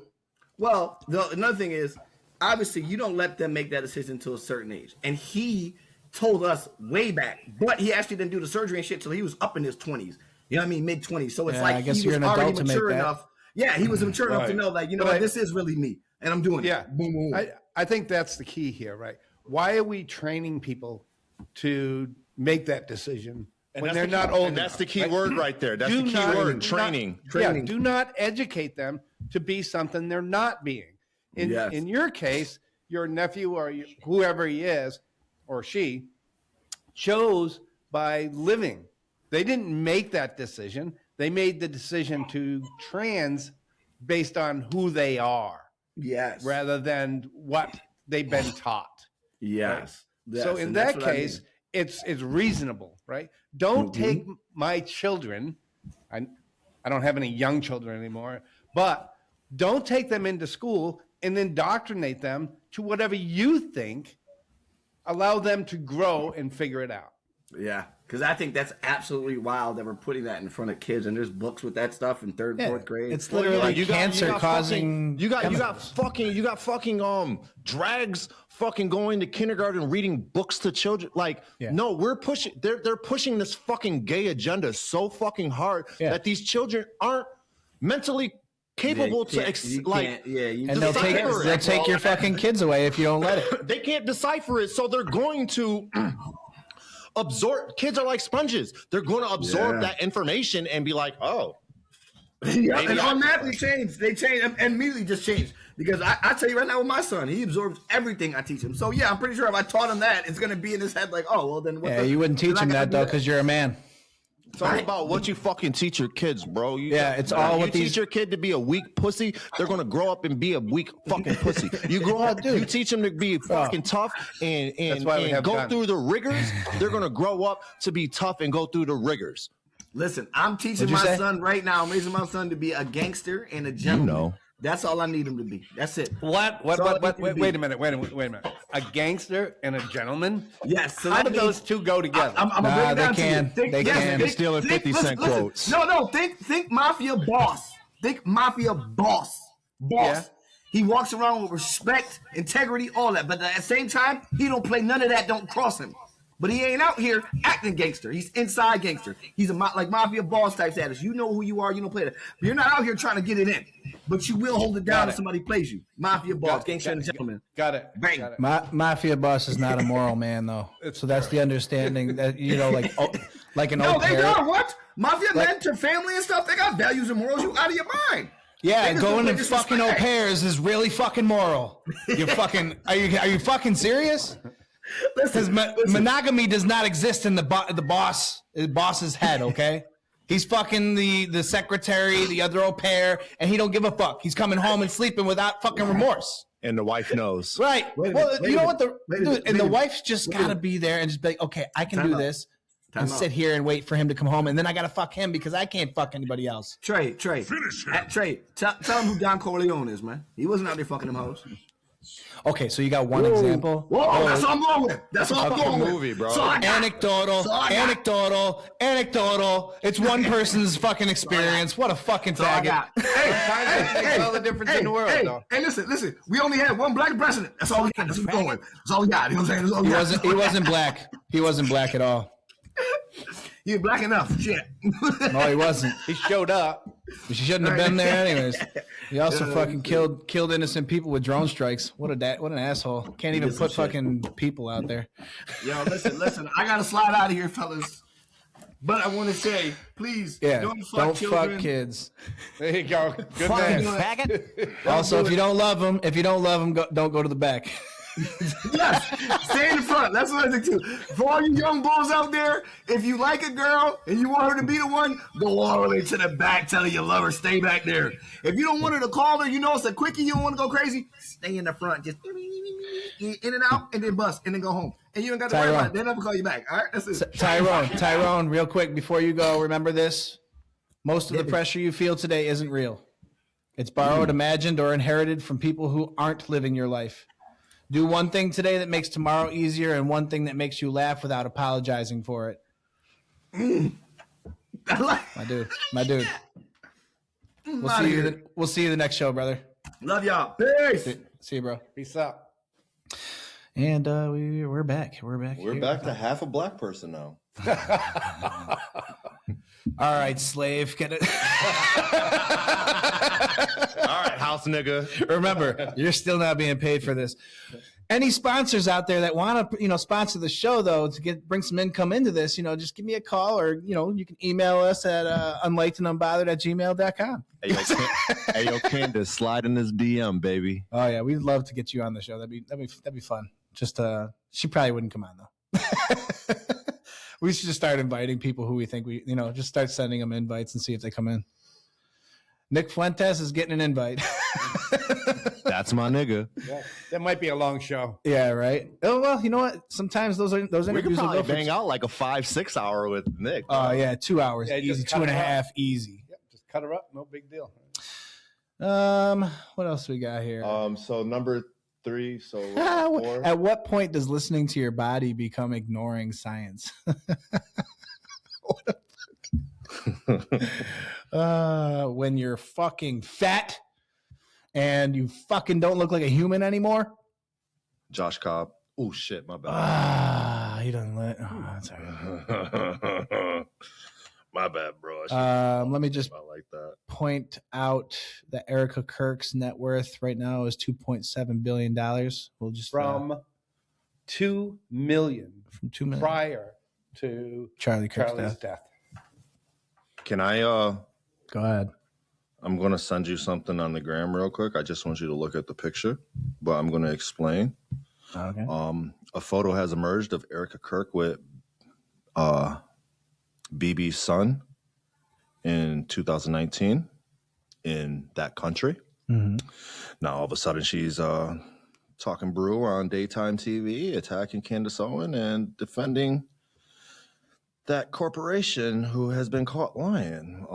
Well, another thing is, obviously, you don't let them make that decision until a certain age. And he told us way back, but he actually didn't do the surgery and shit till he was up in his 20s. You know what I mean? Mid-20s. So it's like I guess he was you're an already adult to mature make that. enough. Yeah, he was mature enough to know, like, you know what, this is really me, and I'm doing it. Boom, boom. I think that's the key here, right? Why are we training people to make that decision when they're not old enough? That's the key word right there. That's the key word, training. Yeah, do not educate them to be something they're not being. In your case, your nephew or whoever he is or she chose by living. They didn't make that decision. They made the decision to trans based on who they are. Yes. Rather than what they've been taught. Yes. Right? So in that case, it's reasonable, right? Don't take my children. I don't have any young children anymore, but don't take them into school and indoctrinate them to whatever you think. Allow them to grow and figure it out. Yeah, because I think that's absolutely wild that we're putting that in front of kids, and there's books with that stuff in third, Yeah, fourth grade. it's literally cancer causing. You got fucking drags fucking going to kindergarten reading books to children. Like, no, we're pushing. They're pushing this fucking gay agenda so fucking hard that these children aren't mentally capable to and they'll take your fucking kids away if you don't let it. They can't decipher it, so they're going to absorb. Kids are like sponges. They're going to absorb that information and be like, oh. Yeah, and automatically change. They change and immediately just change. Because I tell you right now with my son, he absorbs everything I teach him. So yeah, I'm pretty sure if I taught him that, it's gonna be in his head like, oh well then what you wouldn't teach him that though, because you're a man. It's all about what you fucking teach your kids, bro. It's all what you teach your kid to be a weak pussy, they're gonna grow up and be a weak fucking pussy. You grow up, you teach them to be fucking tough and go through the rigors, they're gonna grow up to be tough and go through the rigors. Listen, I'm teaching my son right now. I'm raising my son to be a gangster and a gentleman. That's all I need him to be. That's it. What? Wait a minute. A gangster and a gentleman? Yes. So how do those two go together? They can. They can. They're stealing 50 Cent quotes. No. Think mafia boss. Think mafia boss. Yeah. He walks around with respect, integrity, all that. But at the same time, he don't play none of that. Don't cross him. But he ain't out here acting gangster. He's inside gangster. He's like mafia boss type status. You know who you are. You don't play that. But you're not out here trying to get it in. But you will hold it down if somebody plays you. Mafia boss, gangster and gentleman. Got it. Bang. Got it. Mafia boss is not a moral man, though. So that's the understanding that, like an No, they got what? Mafia men to family and stuff, they got values and morals. You out of your mind. Yeah, going to fucking au pairs is really fucking moral. You're fucking. Are you fucking serious? Because monogamy does not exist in the boss's head. Okay, he's fucking the secretary, the other au pair, and he don't give a fuck. He's coming home and sleeping without fucking remorse. And the wife knows. Right. You know what? The wife's just gotta be there and just be like, okay, I can do this. And sit here and wait for him to come home, and then I gotta fuck him because I can't fuck anybody else. Trey, tell him who Don Corleone is, man. He wasn't out there fucking them hoes. Okay, so you got one example. Whoa, that's all I'm going with. That's all I'm going with. Movie, bro. Anecdotal. It's one person's fucking experience. What a fucking faggot. Hey, all the difference in the world, though. Hey, listen. We only had one black president. That's all we got. That's what we're going with. That's all we got. You know what I'm saying? That's all we got. He wasn't black. He wasn't black at all. He was black enough. Shit. No, he wasn't. He showed up. But she shouldn't have been there anyways. He also fucking killed innocent people with drone strikes. What an asshole. Can't even put fucking people out there. Yo, listen. I gotta slide out of here, fellas. But I want to say, please, don't fuck kids. There you go. Good man. Also, if you don't love them, don't go to the back. Yes, stay in the front. That's what I think too. For all you young bulls out there, if you like a girl and you want her to be the one, go all the way to the back, telling you love her, stay back there. If you don't want her to call her, it's a quickie, you don't want to go crazy, stay in the front, just in and out, and then bust, and then go home. And you don't got to worry about it. They'll never call you back. All right, that's it. Tyrone, real quick before you go, remember this: most of the pressure you feel today isn't real. It's borrowed, imagined, or inherited from people who aren't living your life. Do one thing today that makes tomorrow easier, and one thing that makes you laugh without apologizing for it. My dude. We'll see you the next show, brother. Love y'all. Peace. See you, bro. Peace out. And we're back. We're back to half a black person now. All right, slave, get it. All right, house nigga. Remember, you're still not being paid for this. Any sponsors out there that want to, sponsor the show though, to bring some income into this, just give me a call, or you can email us at unlikedandunbothered@gmail.com. Hey yo, Candace, slide in this DM, baby. Oh yeah, we'd love to get you on the show. That'd be fun. Just she probably wouldn't come on though. We should just start inviting people who we think just start sending them invites and see if they come in. Nick Fuentes is getting an invite. That's my nigga. Yeah, that might be a long show. Yeah, right. Oh well, you know what? Sometimes those interviews we could probably bang out like a 5-6 hour with Nick. Oh yeah, 2 hours, easy, 2.5, easy. Yep, just cut her up, no big deal. What else we got here? So number 3, so 4. At what point does listening to your body become ignoring science? When you're fucking fat and you fucking don't look like a human anymore. Josh Cobb. Oh shit, my bad. He doesn't let. Oh, that's all right. My bad, bro. Let me just like that. point out that Erica Kirk's net worth right now is $2.7 billion. We'll just From $2 million from $2 million prior to Charlie's Charlie's death. death. Can I Go ahead. I'm gonna send you something on the gram real quick. I just want you to look at the picture, but I'm gonna explain. Okay. A photo has emerged of Erica Kirk with BB's son in 2019 in that country. Mm-hmm. Now, all of a sudden, she's talking brew on daytime TV, attacking Candace Owen and defending that corporation who has been caught lying.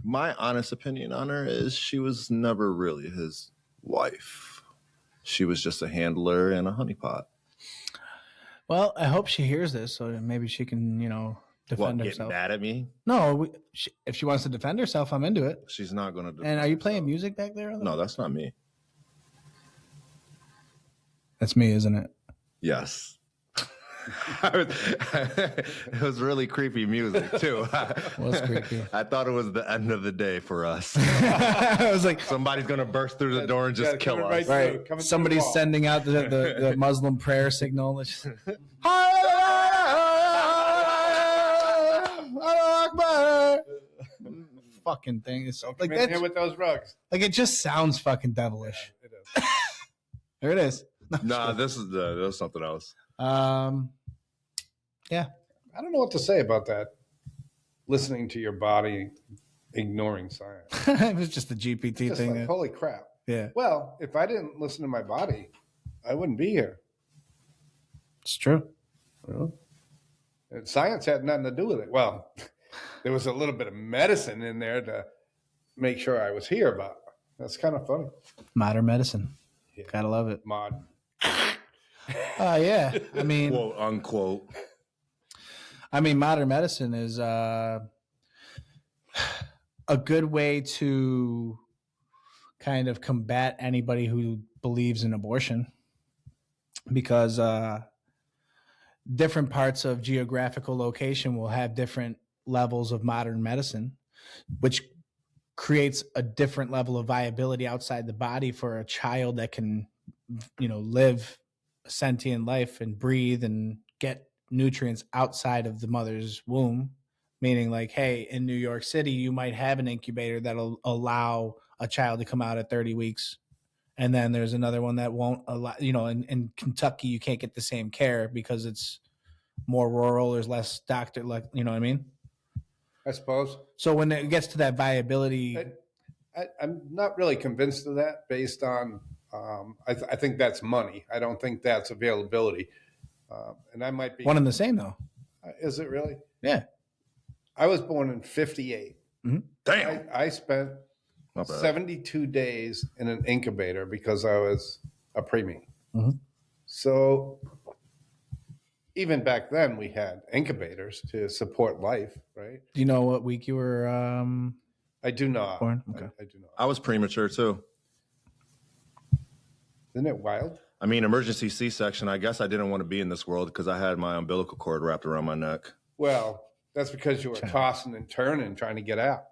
My honest opinion on her is she was never really his wife. She was just a handler and a honeypot. Well, I hope she hears this, so maybe she can, defend What, herself. get mad at me? No, if she wants to defend herself, I'm into it. She's not going to defend And are you playing herself. music back there? No, that's not me. That's me, isn't it? Yes. It was really creepy music, too. Was creepy. I thought it was the end of the day for us. I was like, Somebody's going to burst through the door and just kill coming us. right right. through, coming through Somebody's the wall. sending out the Muslim prayer signal. It's just, fucking thing. It's Don't like come in here that's, with those rugs. like it just sounds fucking devilish. It is. There it is. Nah, this is something else. Yeah. I don't know what to say about that. Listening to your body, ignoring science. It was just the GPT Just thing. like, holy crap. Yeah, Well, if I didn't listen to my body, I wouldn't be here. it's true. And science had nothing to do with it. Well, there was a little bit of medicine in there to make sure I was here, but that's kind of funny. Modern medicine. Yeah. Gotta love it. Mod. Yeah. I mean, Quote unquote. modern medicine is a good way to kind of combat anybody who believes in abortion, because different parts of geographical location will have different levels of modern medicine, which creates a different level of viability outside the body for a child that can, live a sentient life and breathe and get nutrients outside of the mother's womb. Meaning, like, hey, in New York City, you might have an incubator that'll allow a child to come out at 30 weeks. And then there's another one that won't allow, in Kentucky, you can't get the same care because it's more rural. There's less doctor, like, you know what I mean? I suppose. So when it gets to that viability, I'm not really convinced of that based on, I think that's money. I don't think that's availability. And I might be. one and the same, though. Is it really? Yeah. I was born in 58. Damn. I spent Not bad. 72 days in an incubator because I was a preemie. Mhm. So even back then, we had incubators to support life, right? Do you know what week you were I do not. born? Okay. I do not. I was premature too. Isn't it wild? I mean, emergency C-section. I guess I didn't want to be in this world because I had my umbilical cord wrapped around my neck. Well, that's because you were tossing and turning trying to get out.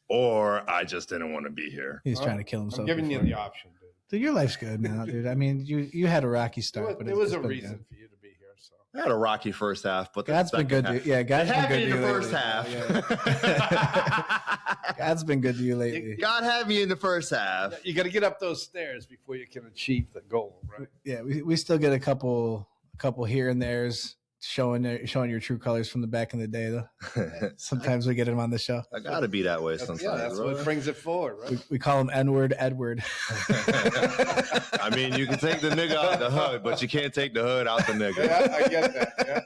Or I just didn't want to be here. He's trying to kill himself. I'm giving you before the option, dude. Dude, your life's good now, dude. I mean, you had a rocky start, but There was it's a been reason good. for you to be here. So I had a rocky first half, but the God's been second good to you. half- Yeah, God's been It had good me to in you the first lately. half. God's been good to you lately. God had me in the first half. you got to get up those stairs before you can achieve the goal, right? Yeah, we still get a couple here and there's showing your true colors from the back in the day, though. Sometimes we get them on the show. I gotta be that way sometimes. That's bro. what brings it forward, right? We call him N-word Edward. I mean, you can take the nigga out the hood, but you can't take the hood out the nigga. Yeah, I get that. Yeah.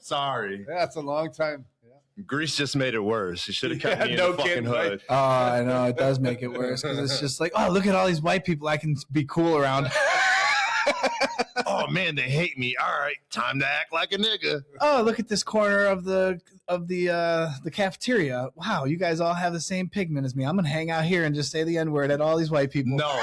Sorry. Yeah, it's a long time. Yeah. Grease just made it worse. He should have kept me in no the fucking kidding, right? hood. Oh, I know it does make it worse because it's just like, oh, look at all these white people I can be cool around. Oh man, they hate me. All right, time to act like a nigga. Oh, look at this corner of the cafeteria. Wow, you guys all have the same pigment as me. I'm gonna hang out here and just say the N-word at all these white people. No.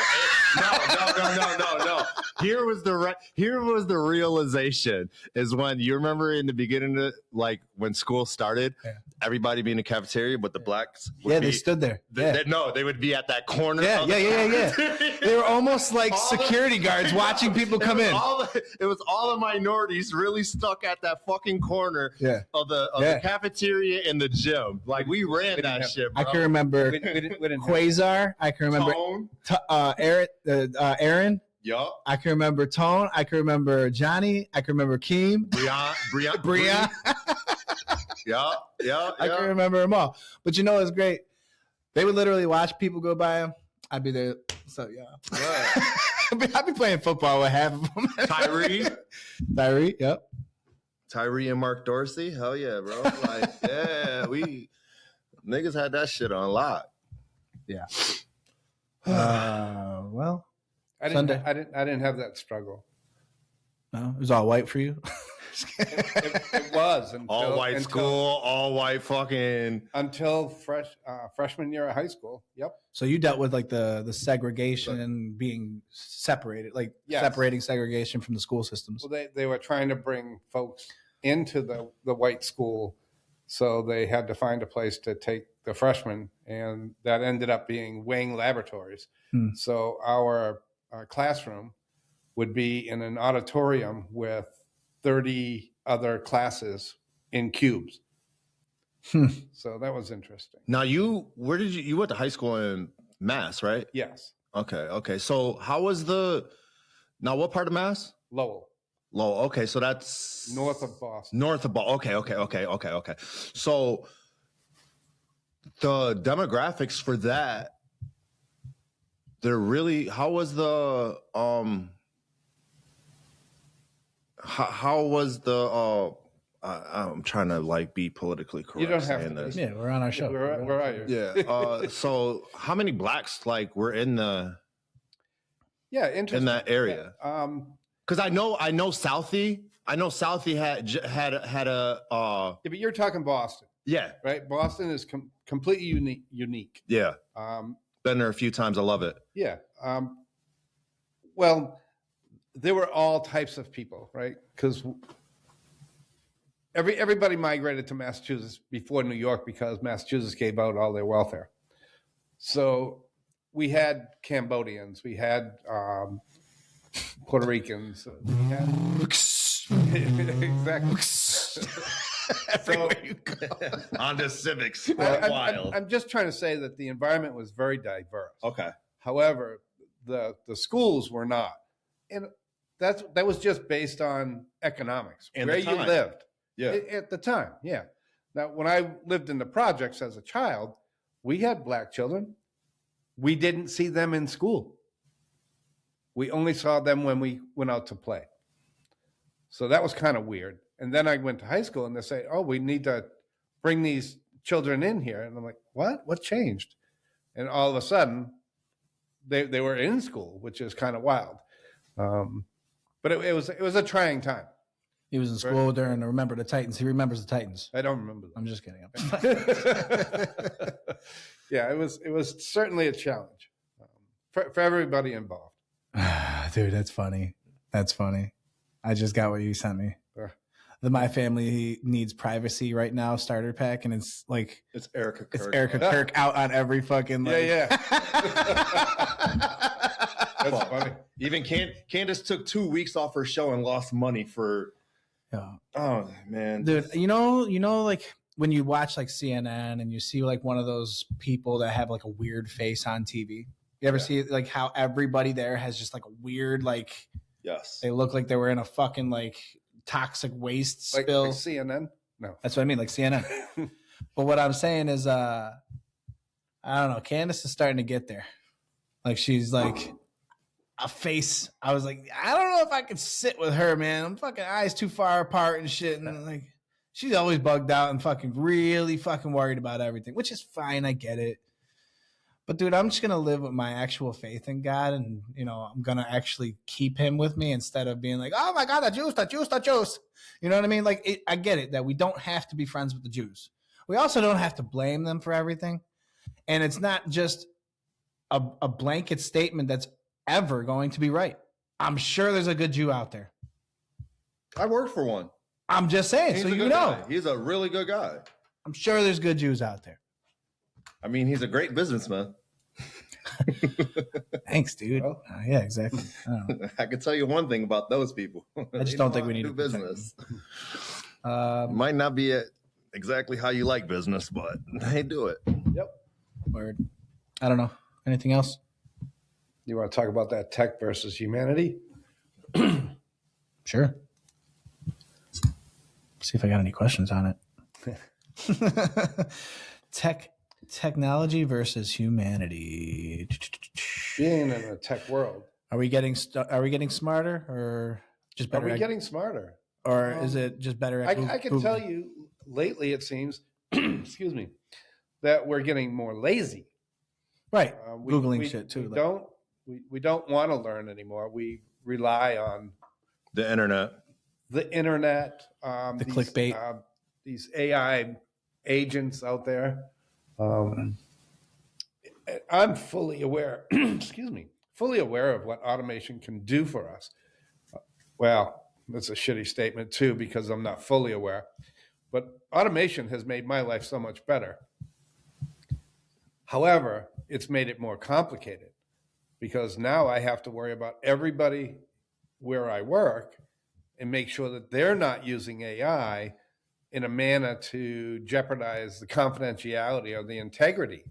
Here was the realization is when you remember in the beginning of like when school started, everybody be in the cafeteria, but the blacks would they stood there. They would be at that corner. Yeah. They were almost like security guards watching people come in. It was all the minorities really stuck at that fucking corner of the cafeteria and the gym. Like we ran that shit, bro. I can remember We didn't Quasar. I can remember Aaron. Yup. I can remember Tone. I can remember Johnny. I can remember Keem. Brian. Yup. I can remember them all. But you know what's great? They would literally watch people go by them. I'd be there. So yeah. I'd be playing football with half of them. Tyree, yep. Tyree and Mark Dorsey. Hell yeah, bro. Like, yeah, we niggas had that shit on lock. Yeah. Well, I didn't have that struggle. no, it was all white for you. It was All white school, all white fucking. until freshman year of high school. Yep. So you dealt with like the segregation and being separated, like Yes. separating segregation from the school systems. Well, they were trying to bring folks into the white school, so they had to find a place to take the freshmen, and that ended up being Wang Laboratories. So our classroom would be in an auditorium with 30 other classes in cubes. So that was interesting. Now you went to high school in Mass, right? Yes, Okay. So how was what part of Mass? Lowell, Okay, so that's north of Boston. North of Boston. Okay. So the demographics for that, they're really. How was the How was the I'm trying to like be politically correct. You don't have saying to be. this. Yeah, we're on our show. Where are you? Yeah. So how many blacks like were in Yeah, interesting. in that area? Yeah. Because I know Southie. I know Southie had a Yeah, but you're talking Boston, yeah. right? Boston is completely unique. Yeah. Um, Been there a few times. I love it. yeah. Well, there were all types of people, right? Because everybody migrated to Massachusetts before New York because Massachusetts gave out all their welfare. So we had Cambodians, we had Puerto Ricans, we had exactly. So, On the civics. I'm just trying to say that the environment was very diverse. Okay. However, the schools were not, and that was just based on economics, And where the you time. lived. Yeah. At the time, yeah. Now, when I lived in the projects as a child, we had black children. We didn't see them in school. We only saw them when we went out to play. So that was kind of weird. And then I went to high school and they say, oh, we need to bring these children in here. And I'm like, what? What changed? And all of a sudden, they were in school, which is kind of wild. But it was a trying time. He was in school during the Remember the Titans. He remembers the Titans. I don't remember I'm just kidding. that. Yeah, it was certainly a challenge for everybody involved. Dude, that's funny. That's funny. I just got what you sent me. The My Family Needs Privacy right now starter pack, and it's like It's Erica Kirk. it's Erica Kirk out on every fucking like, Yeah. That's funny. Even Candace took 2 weeks off her show and lost money for. Yeah. Oh man, Dude, you know, like when you watch like CNN and you see like one of those people that have like a weird face on TV. You ever see like how everybody there has just like a weird like Yes. they look like they were in a fucking like toxic waste Like spill. CNN? No. That's what I mean, like CNN. But what I'm saying is I don't know, Candace is starting to get there. Like she's like a face. I was like, I don't know if I could sit with her, man. I'm fucking eyes too far apart and shit. And like She's always bugged out and fucking really fucking worried about everything, which is fine. I get it. But dude, I'm just gonna live with my actual faith in God, and I'm gonna actually keep Him with me instead of being like, oh my God, the Jews. You know what I mean? Like, I get it that we don't have to be friends with the Jews. We also don't have to blame them for everything, and it's not just a blanket statement that's ever going to be right. I'm sure there's a good Jew out there. I worked for one. I'm just saying, so you know. Guy. He's a really good guy. I'm sure there's good Jews out there. I mean, he's a great businessman. Thanks, dude. Well, yeah, exactly. I can tell you one thing about those people. I just don't think we need do to business. Might not be exactly how you like business, but they do it. Yep. Word. I don't know. Anything else? You want to talk about that tech versus humanity? Sure. See if I got any questions on it. Technology versus humanity. Being in a tech world, Are we getting smarter or just better? are we getting smarter? Or is it just better at I can tell you lately, it seems, excuse me, that we're getting more lazy. Right. We- Googling we- shit too. We don't want to learn anymore. We rely on The internet. the internet, The clickbait. these AI agents out there. I'm fully aware, excuse me, fully aware of what automation can do for us. Well, that's a shitty statement too, because I'm not fully aware, but automation has made my life so much better. However, it's made it more complicated because now I have to worry about everybody where I work and make sure that they're not using AI in a manner to jeopardize the confidentiality or the integrity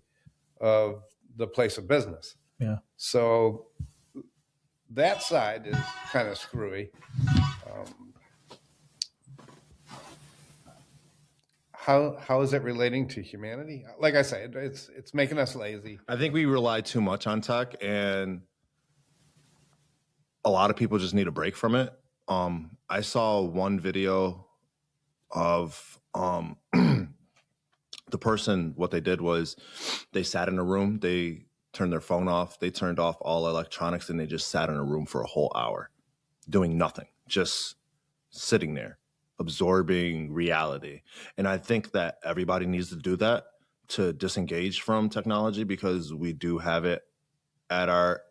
of the place of business. Yeah. So that side is kind of screwy. How is it relating to humanity? Like I said, it's making us lazy. I think we rely too much on tech, and a lot of people just need a break from it. I saw one video of the person. What they did was they sat in a room, they turned their phone off, they turned off all electronics, and they just sat in a room for a whole hour doing nothing, just sitting there absorbing reality. And I think that everybody needs to do that, to disengage from technology, because we do have it at our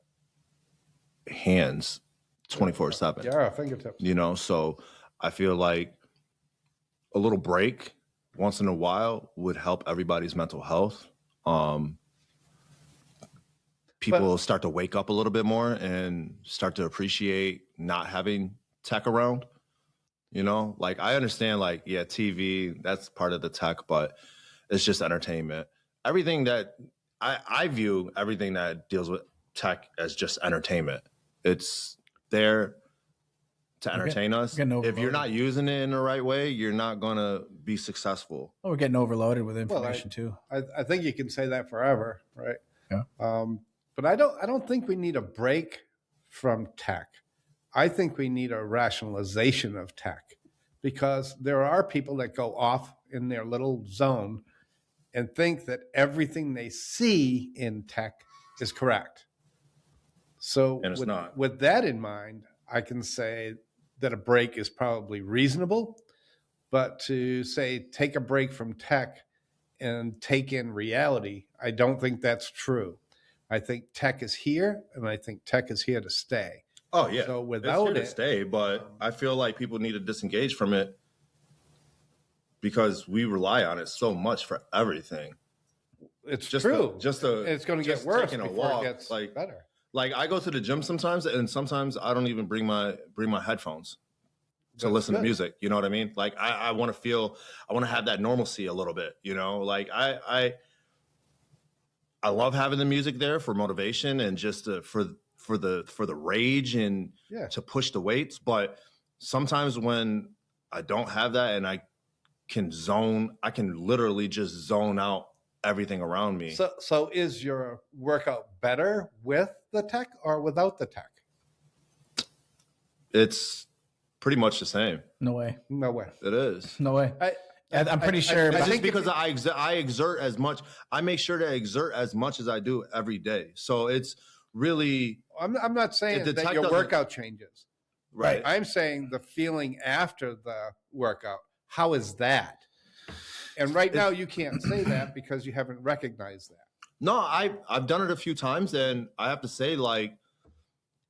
hands 24/7. Yeah, our fingertips. So I feel like a little break once in a while would help everybody's mental health. People will start to wake up a little bit more and start to appreciate not having tech around. Like, I understand, like, yeah, TV, that's part of the tech, but it's just entertainment. Everything that I view everything that deals with tech as just entertainment. It's there to entertain us. If you're not using it in the right way, you're not going to be successful. Well, we're getting overloaded with information too. I think you can say that forever, right? Yeah. But I don't think we need a break from tech. I think we need a rationalization of tech, because there are people that go off in their little zone and think that everything they see in tech is correct. So And it's not. With that in mind, I can say that a break is probably reasonable, but to say take a break from tech and take in reality, I don't think that's true. I think tech is here, and I think tech is here to stay. Oh, yeah. So It's without here to it, stay, but I feel like people need to disengage from it because we rely on it so much for everything. it's Just true. it's going to get worse taking a before walk, it gets like better. Like, I go to the gym sometimes, and sometimes I don't even bring my headphones to That's listen good. to music. You know what I mean? Like, I want to have that normalcy a little bit. Like I love having the music there for motivation and just for the rage and Yeah. to push the weights. But sometimes when I don't have that and I can literally just zone out everything around me. So is your workout better with the tech or without the tech? It's pretty much the same. No way. No way. It is. No way. I'm pretty sure. It's but- just because I exert as much. I make sure to exert as much as I do every day. So it's really I'm not saying The that tech your doesn't- workout changes. right. I'm saying the feeling after the workout. How is that? And right now you can't say that because you haven't recognized that. No, I've done it a few times, and I have to say, like,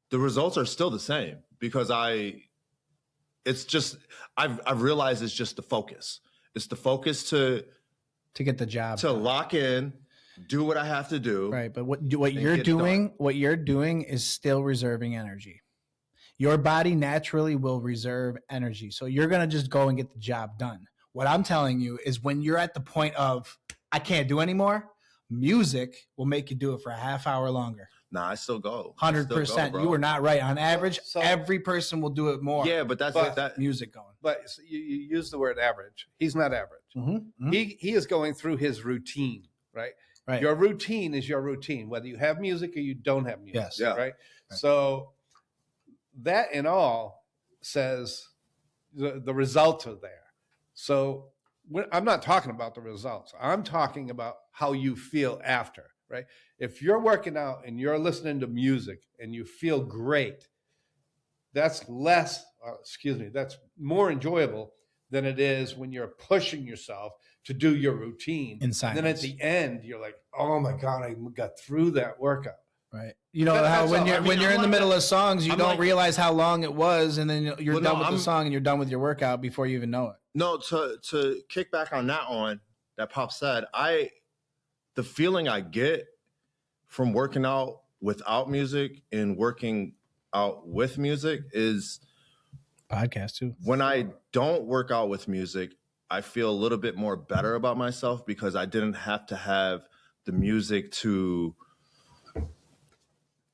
the results are still the same because I've realized it's just the focus. It's the focus to get the job to done. lock in, do what I have to do. Right, but what you're get doing is still reserving energy. Your body naturally will reserve energy, so you're gonna just go and get the job done. What I'm telling you is when you're at the point of I can't do anymore, music will make you do it for a half hour longer. Nah, I still go. 100%. You were not right. On average, So- every person will do it more. Yeah, but that's But- that. Music going. But you use the word average. He's not average. Mm-hmm. He is going through his routine, right? Right. Your routine is your routine, whether you have music or you don't have music. Yes. Yeah. Right. So that in all says the results are there. So I'm not talking about the results. I'm talking about how you feel after, right? If you're working out and you're listening to music and you feel great, that's that's more enjoyable than it is when you're pushing yourself to do your routine. In And then at silence. the end, you're like, oh my God, I got through that workout. Right. You know That- how that's when all. you're I mean, when you're I'm in the like middle that. of songs, you I'm don't like- realize how long it was, and then you're Well, done no, with the I'm- song and you're done with your workout before you even know it. No, to kick back on that Pop said, the feeling I get from working out without music and working out with music is Podcast too. when I don't work out with music, I feel a little bit more better about myself because I didn't have to have the music to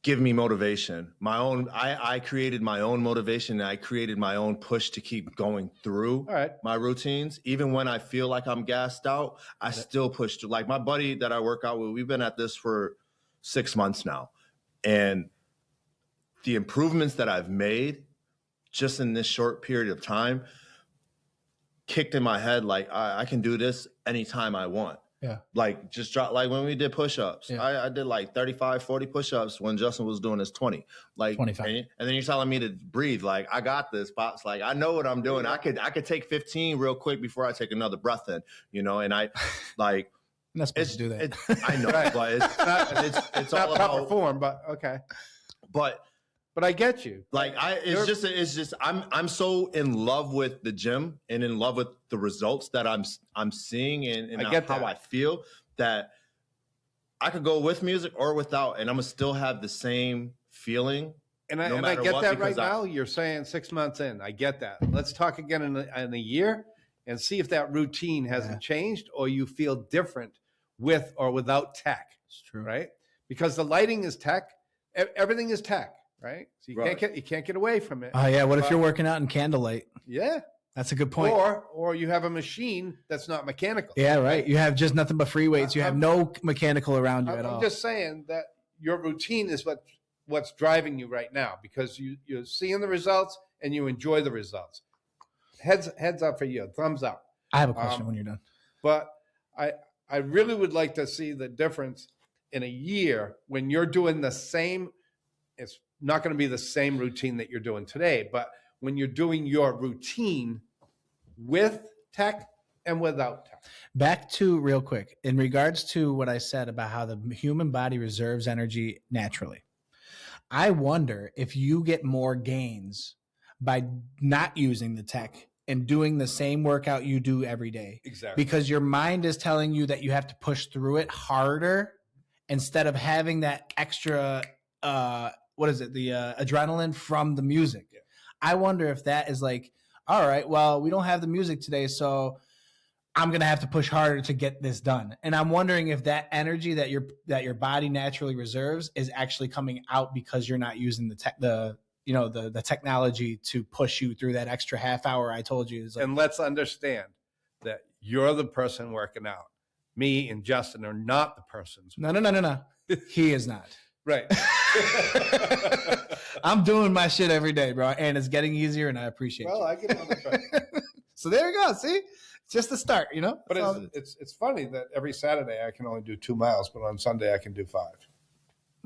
give me motivation. I created my own motivation and I created my own push to keep going through All right. my routines. Even when I feel like I'm gassed out, I still push through. Like my buddy that I work out with, we've been at this for 6 months now. And the improvements that I've made just in this short period of time kicked in my head like I can do this anytime I want. Yeah. Like just drop like when we did push-ups. Yeah. I did like 35, 40 push-ups when Justin was doing his 20. Like 25. And then you're telling me to breathe. Like I got this, Pops. Like I know what I'm doing. I could take 15 real quick before I take another breath in, and I like I'm not supposed to do that. I know, Right. but it's It's not all proper about form, but okay. but But I get you. like it's just I'm so in love with the gym and in love with the results that I'm seeing and I get how that. I feel that I could go with music or without and I'm gonna still have the same feeling. And I, No and I matter get what, that right because now. You're saying 6 months in. I get that. Let's talk again in a year and see if that routine hasn't changed or you feel different with or without tech, It's true. right? Because the lighting is tech. Everything is tech, right? So Right. you can't get away from it. Oh yeah. What if But- you're working out in candlelight? Yeah. That's a good point. Or you have a machine that's not mechanical. Yeah, right. You have just nothing but free weights. You have no mechanical around you at I'm all. just saying that your routine is what's driving you right now because you're seeing the results and you enjoy the results. Heads up for you, thumbs up. I have a question when you're done. But I really would like to see the difference in a year when you're doing the same. It's not going to be the same routine that you're doing today, but when you're doing your routine with tech and without tech. Back to real quick in regards to what I said about how the human body reserves energy naturally. I wonder if you get more gains by not using the tech and doing the same workout you do every day Exactly. because your mind is telling you that you have to push through it harder instead of having that extra the adrenaline from the music. Yeah. I wonder if that is like, all right, well, we don't have the music today, so I'm gonna have to push harder to get this done. And I'm wondering if that energy that your body naturally reserves is actually coming out because you're not using the technology to push you through that extra half hour I told you. Is like, And let's understand that you're the person working out. Me and Justin are not the persons. no. He is not. Right. I'm doing my shit every day, bro, and it's getting easier, and I appreciate Well, you. I give him the credit. So there you go. See, it's just the start, you know. But That's all it it's funny that every Saturday I can only do 2 miles, but on Sunday I can do 5.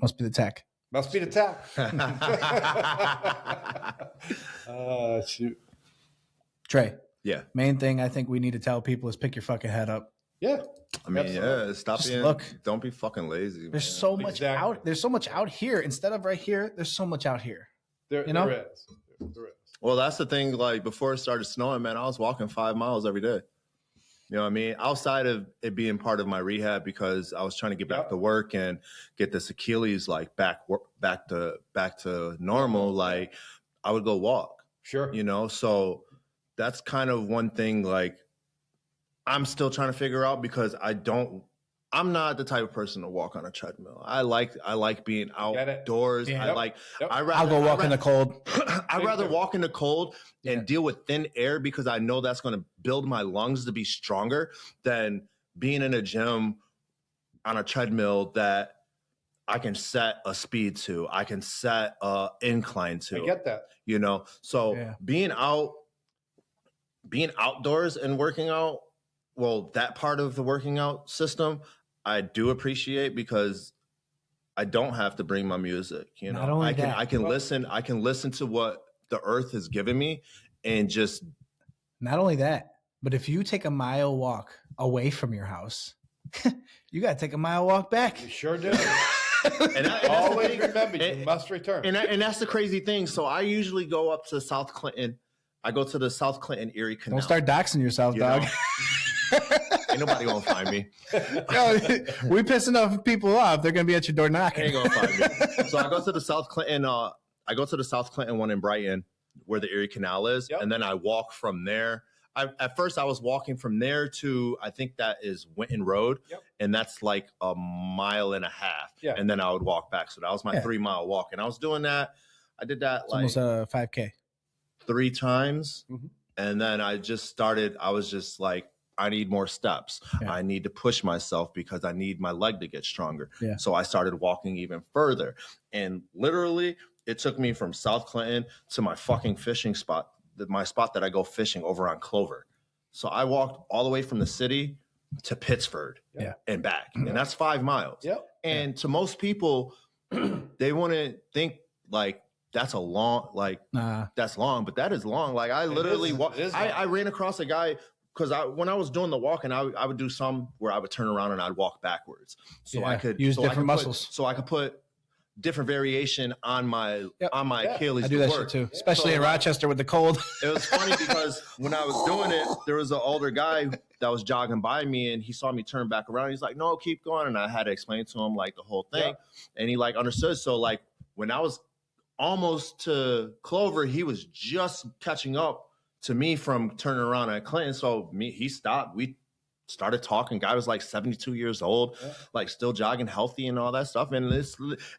must be the tech. Must be the tap. Shoot. Trey, Yeah. main thing I think we need to tell people is pick your fucking head up. Yeah. I mean, Absolutely. yeah, stop Just being, look. don't be fucking lazy. There's man. so much Exactly. out. There's so much out here instead of right here. There's so much out here. There, You know? there is. There is. Well, that's the thing. Like before it started snowing, man, I was walking 5 miles every day. You know what I mean? Outside of it being part of my rehab, because I was trying to get back Yep. to work and get this Achilles like back to normal. Like I would go walk. Sure. You know, so that's kind of one thing. Like I'm still trying to figure out because I'm not the type of person to walk on a treadmill. I like being Get it. outdoors. Yeah. I Yep. like. Yep. I'll go walk in the cold. I'd rather walk in the cold and Yeah. deal with thin air because I know that's going to build my lungs to be stronger than being in a gym on a treadmill that I can set a speed to, I can set a incline to. I get that. You know, so Yeah. being outdoors and working out, well, that part of the working out system, I do appreciate because I don't have to bring my music. You know, Not only I can that- I can listen to what the earth has given me and just Not only that, but if you take a mile walk away from your house, you got to take a mile walk back. You sure do. and that's the Always thing. remember, you And- must return. And that's the crazy thing. So I usually go up to South Clinton. I go to the South Clinton Erie Canal. Don't start doxing yourself, you dog. know? Ain't nobody gonna find me. Yo, we piss enough people off. They're gonna be at your door knocking. Ain't gonna find me. So I go to the South Clinton. I go to the South Clinton one in Brighton, where the Erie Canal is, Yep. and then I walk from there. At first, I was walking from there to I think that is Winton Road, Yep. and that's like a mile and a half. Yeah. And then I would walk back. So that was my Yeah. 3 mile walk, and I was doing that. I did that It's like almost a 5K. 3 times, Mhm. and then I just started. I was just like, I need more steps. Yeah. I need to push myself because I need my leg to get stronger. Yeah. So I started walking even further. And literally, it took me from South Clinton to my fucking fishing spot, my spot that I go fishing over on Clover. So I walked all the way from the city to Pittsford Yeah. and back. And that's 5 miles. Yep. And to most people, they wouldn't think like that's a long, like, Nah. that's long, but that is long. Like I literally is- walked. it is long. I ran across a guy because when I was doing the walk, and I would do some where I would turn around and I'd walk backwards, so Yeah, I could use so I different could muscles. so I could put different variation on my Yep. on my Yeah. Achilles. I do to that work. shit too, especially So, in like, Rochester with the cold. It was funny because when I was doing it, there was an older guy that was jogging by me, and he saw me turn back around. He's like, "No, keep going," and I had to explain to him like the whole thing, and he like understood. So like when I was almost to Clover, he was just catching up to me from turning around at Clinton. So he stopped. We started talking. Guy was like 72 years old, Yeah. like still jogging healthy and all that stuff. And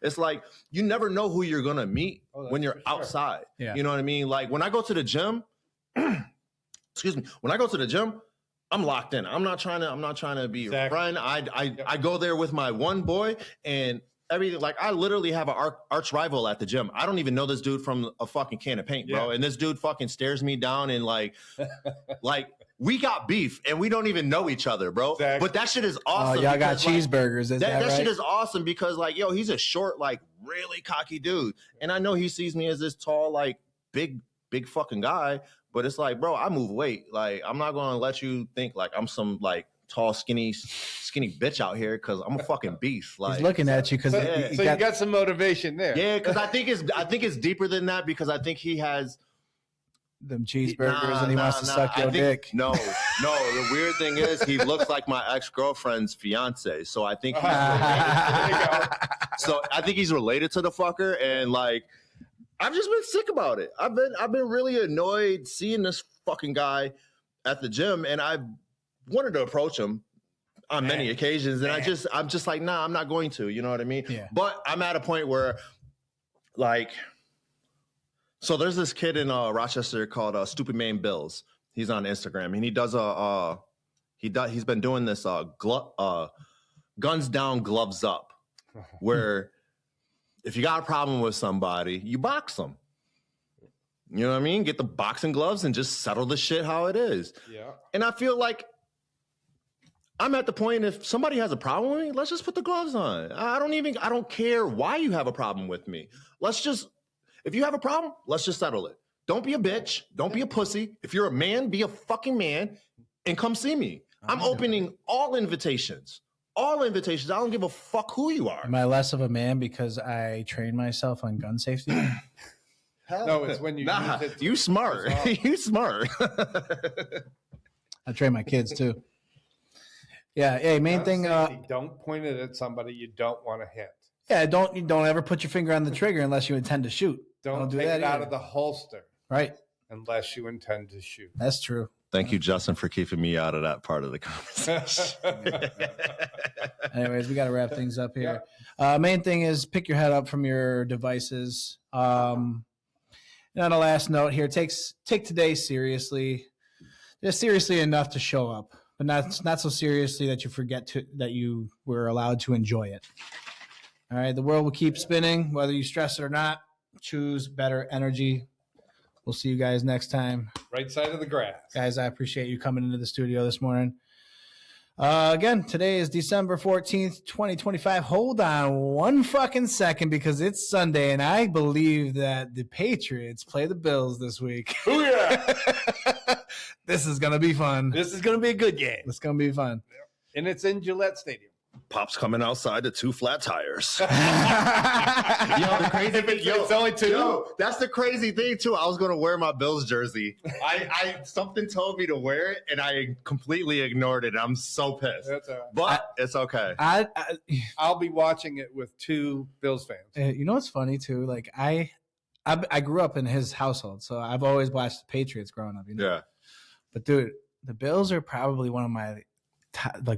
it's like you never know who you're gonna meet Oh, that's when you're for sure. outside. Yeah. You know what I mean? Like when I go to the gym, excuse me, when I go to the gym, I'm locked in. I'm not trying to be your Exactly. friend. I go there with my one boy and everything. Like I literally have an arch rival at the gym. I don't even know this dude from a fucking can of paint, bro. Yeah. And this dude fucking stares me down and like we got beef and we don't even know each other, bro. Exactly. But that shit is Oh, awesome. y'all got because, like, cheeseburgers. Is that, that right? shit is awesome because like, yo, he's a short, like really cocky dude. And I know he sees me as this tall, like big fucking guy. But it's like, bro, I move weight. Like, I'm not gonna let you think like I'm some like tall, skinny bitch out here because I'm a fucking beast. Like He's looking at you because So, Yeah. so you got some motivation there. yeah, because I think it's deeper than that because I think he has them cheeseburgers and he wants to suck your dick. No. The weird thing is he looks like my ex-girlfriend's fiance. So I think he's There you go. so I think he's related to the fucker, and like I've just been sick about it. I've been really annoyed seeing this fucking guy at the gym, and I wanted to approach him on many occasions, and I'm just like, nah, I'm not going to. You know what I mean? Yeah. But I'm at a point where, like, so there's this kid in Rochester called Stupid Man Bills. He's on Instagram, and he does he's been doing this guns down, gloves up, where if you got a problem with somebody, you box them. You know what I mean? Get the boxing gloves and just settle the shit how it is. Yeah. And I feel like I'm at the point, if somebody has a problem with me, let's just put the gloves on. I don't care why you have a problem with me. If you have a problem, let's just settle it. Don't be a bitch. Don't be a pussy. If you're a man, be a fucking man and come see me. I'm opening all invitations. All invitations. I don't give a fuck who you are. Am I less of a man because I train myself on gun safety? No, it's when you use it. You smart. You smart. I train my kids too. Yeah. Hey, main thing. Don't point it at somebody you don't want to hit. Yeah. Don't ever put your finger on the trigger unless you intend to shoot. Don't do take that it out either. of the holster Right. unless you intend to shoot. That's true. Thank you, Justin, for keeping me out of that part of the conversation. Anyways, we got to wrap things up here. Main thing is pick your head up from your devices. And on a last note here, take today seriously. Just seriously enough to show up, but not so seriously that you forget that you were allowed to enjoy it. All right, the world will keep spinning, whether you stress it or not. Choose better energy. We'll see you guys next time. Right side of the grass. Guys, I appreciate you coming into the studio this morning. Again, today is December 14th, 2025. Hold on one fucking second because it's Sunday, and I believe that the Patriots play the Bills this week. Oh, yeah. This is going to be fun. This is going to be a good game. It's going to be fun. And it's in Gillette Stadium. Pop's coming outside to 2 flat tires. Yo, the crazy thing, it's only 2. Yo, that's the crazy thing too. I was gonna wear my Bills jersey. I something told me to wear it, and I completely ignored it. I'm so pissed. That's all right. But it's okay. I'll be watching it with 2 Bills fans. You know what's funny too? Like I grew up in his household, so I've always watched the Patriots growing up. You know? Yeah. But dude, the Bills are probably one of my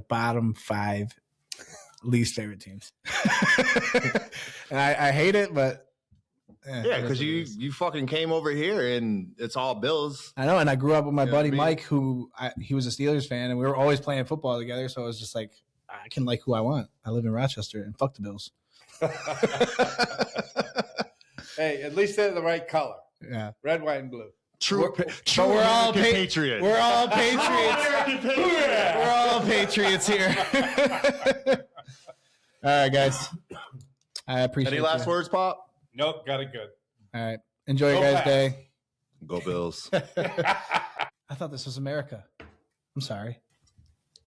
bottom 5 least favorite teams. And I hate it, but yeah, because you fucking came over here and it's all Bills. I know, and I grew up with my buddy I mean? Mike, who he was a Steelers fan, and we were always playing football together. So it was just like I can like who I want. I live in Rochester, and fuck the Bills. Hey, at least they're the right color. Yeah, Red, white, and blue. True, but we're all Patriots. We're all Patriots. We're all Patriots here. All right, guys. I appreciate it. Any last words, Pop? Nope, got it good. All right. Enjoy your guys' day. Go Bills. I thought this was America. I'm sorry.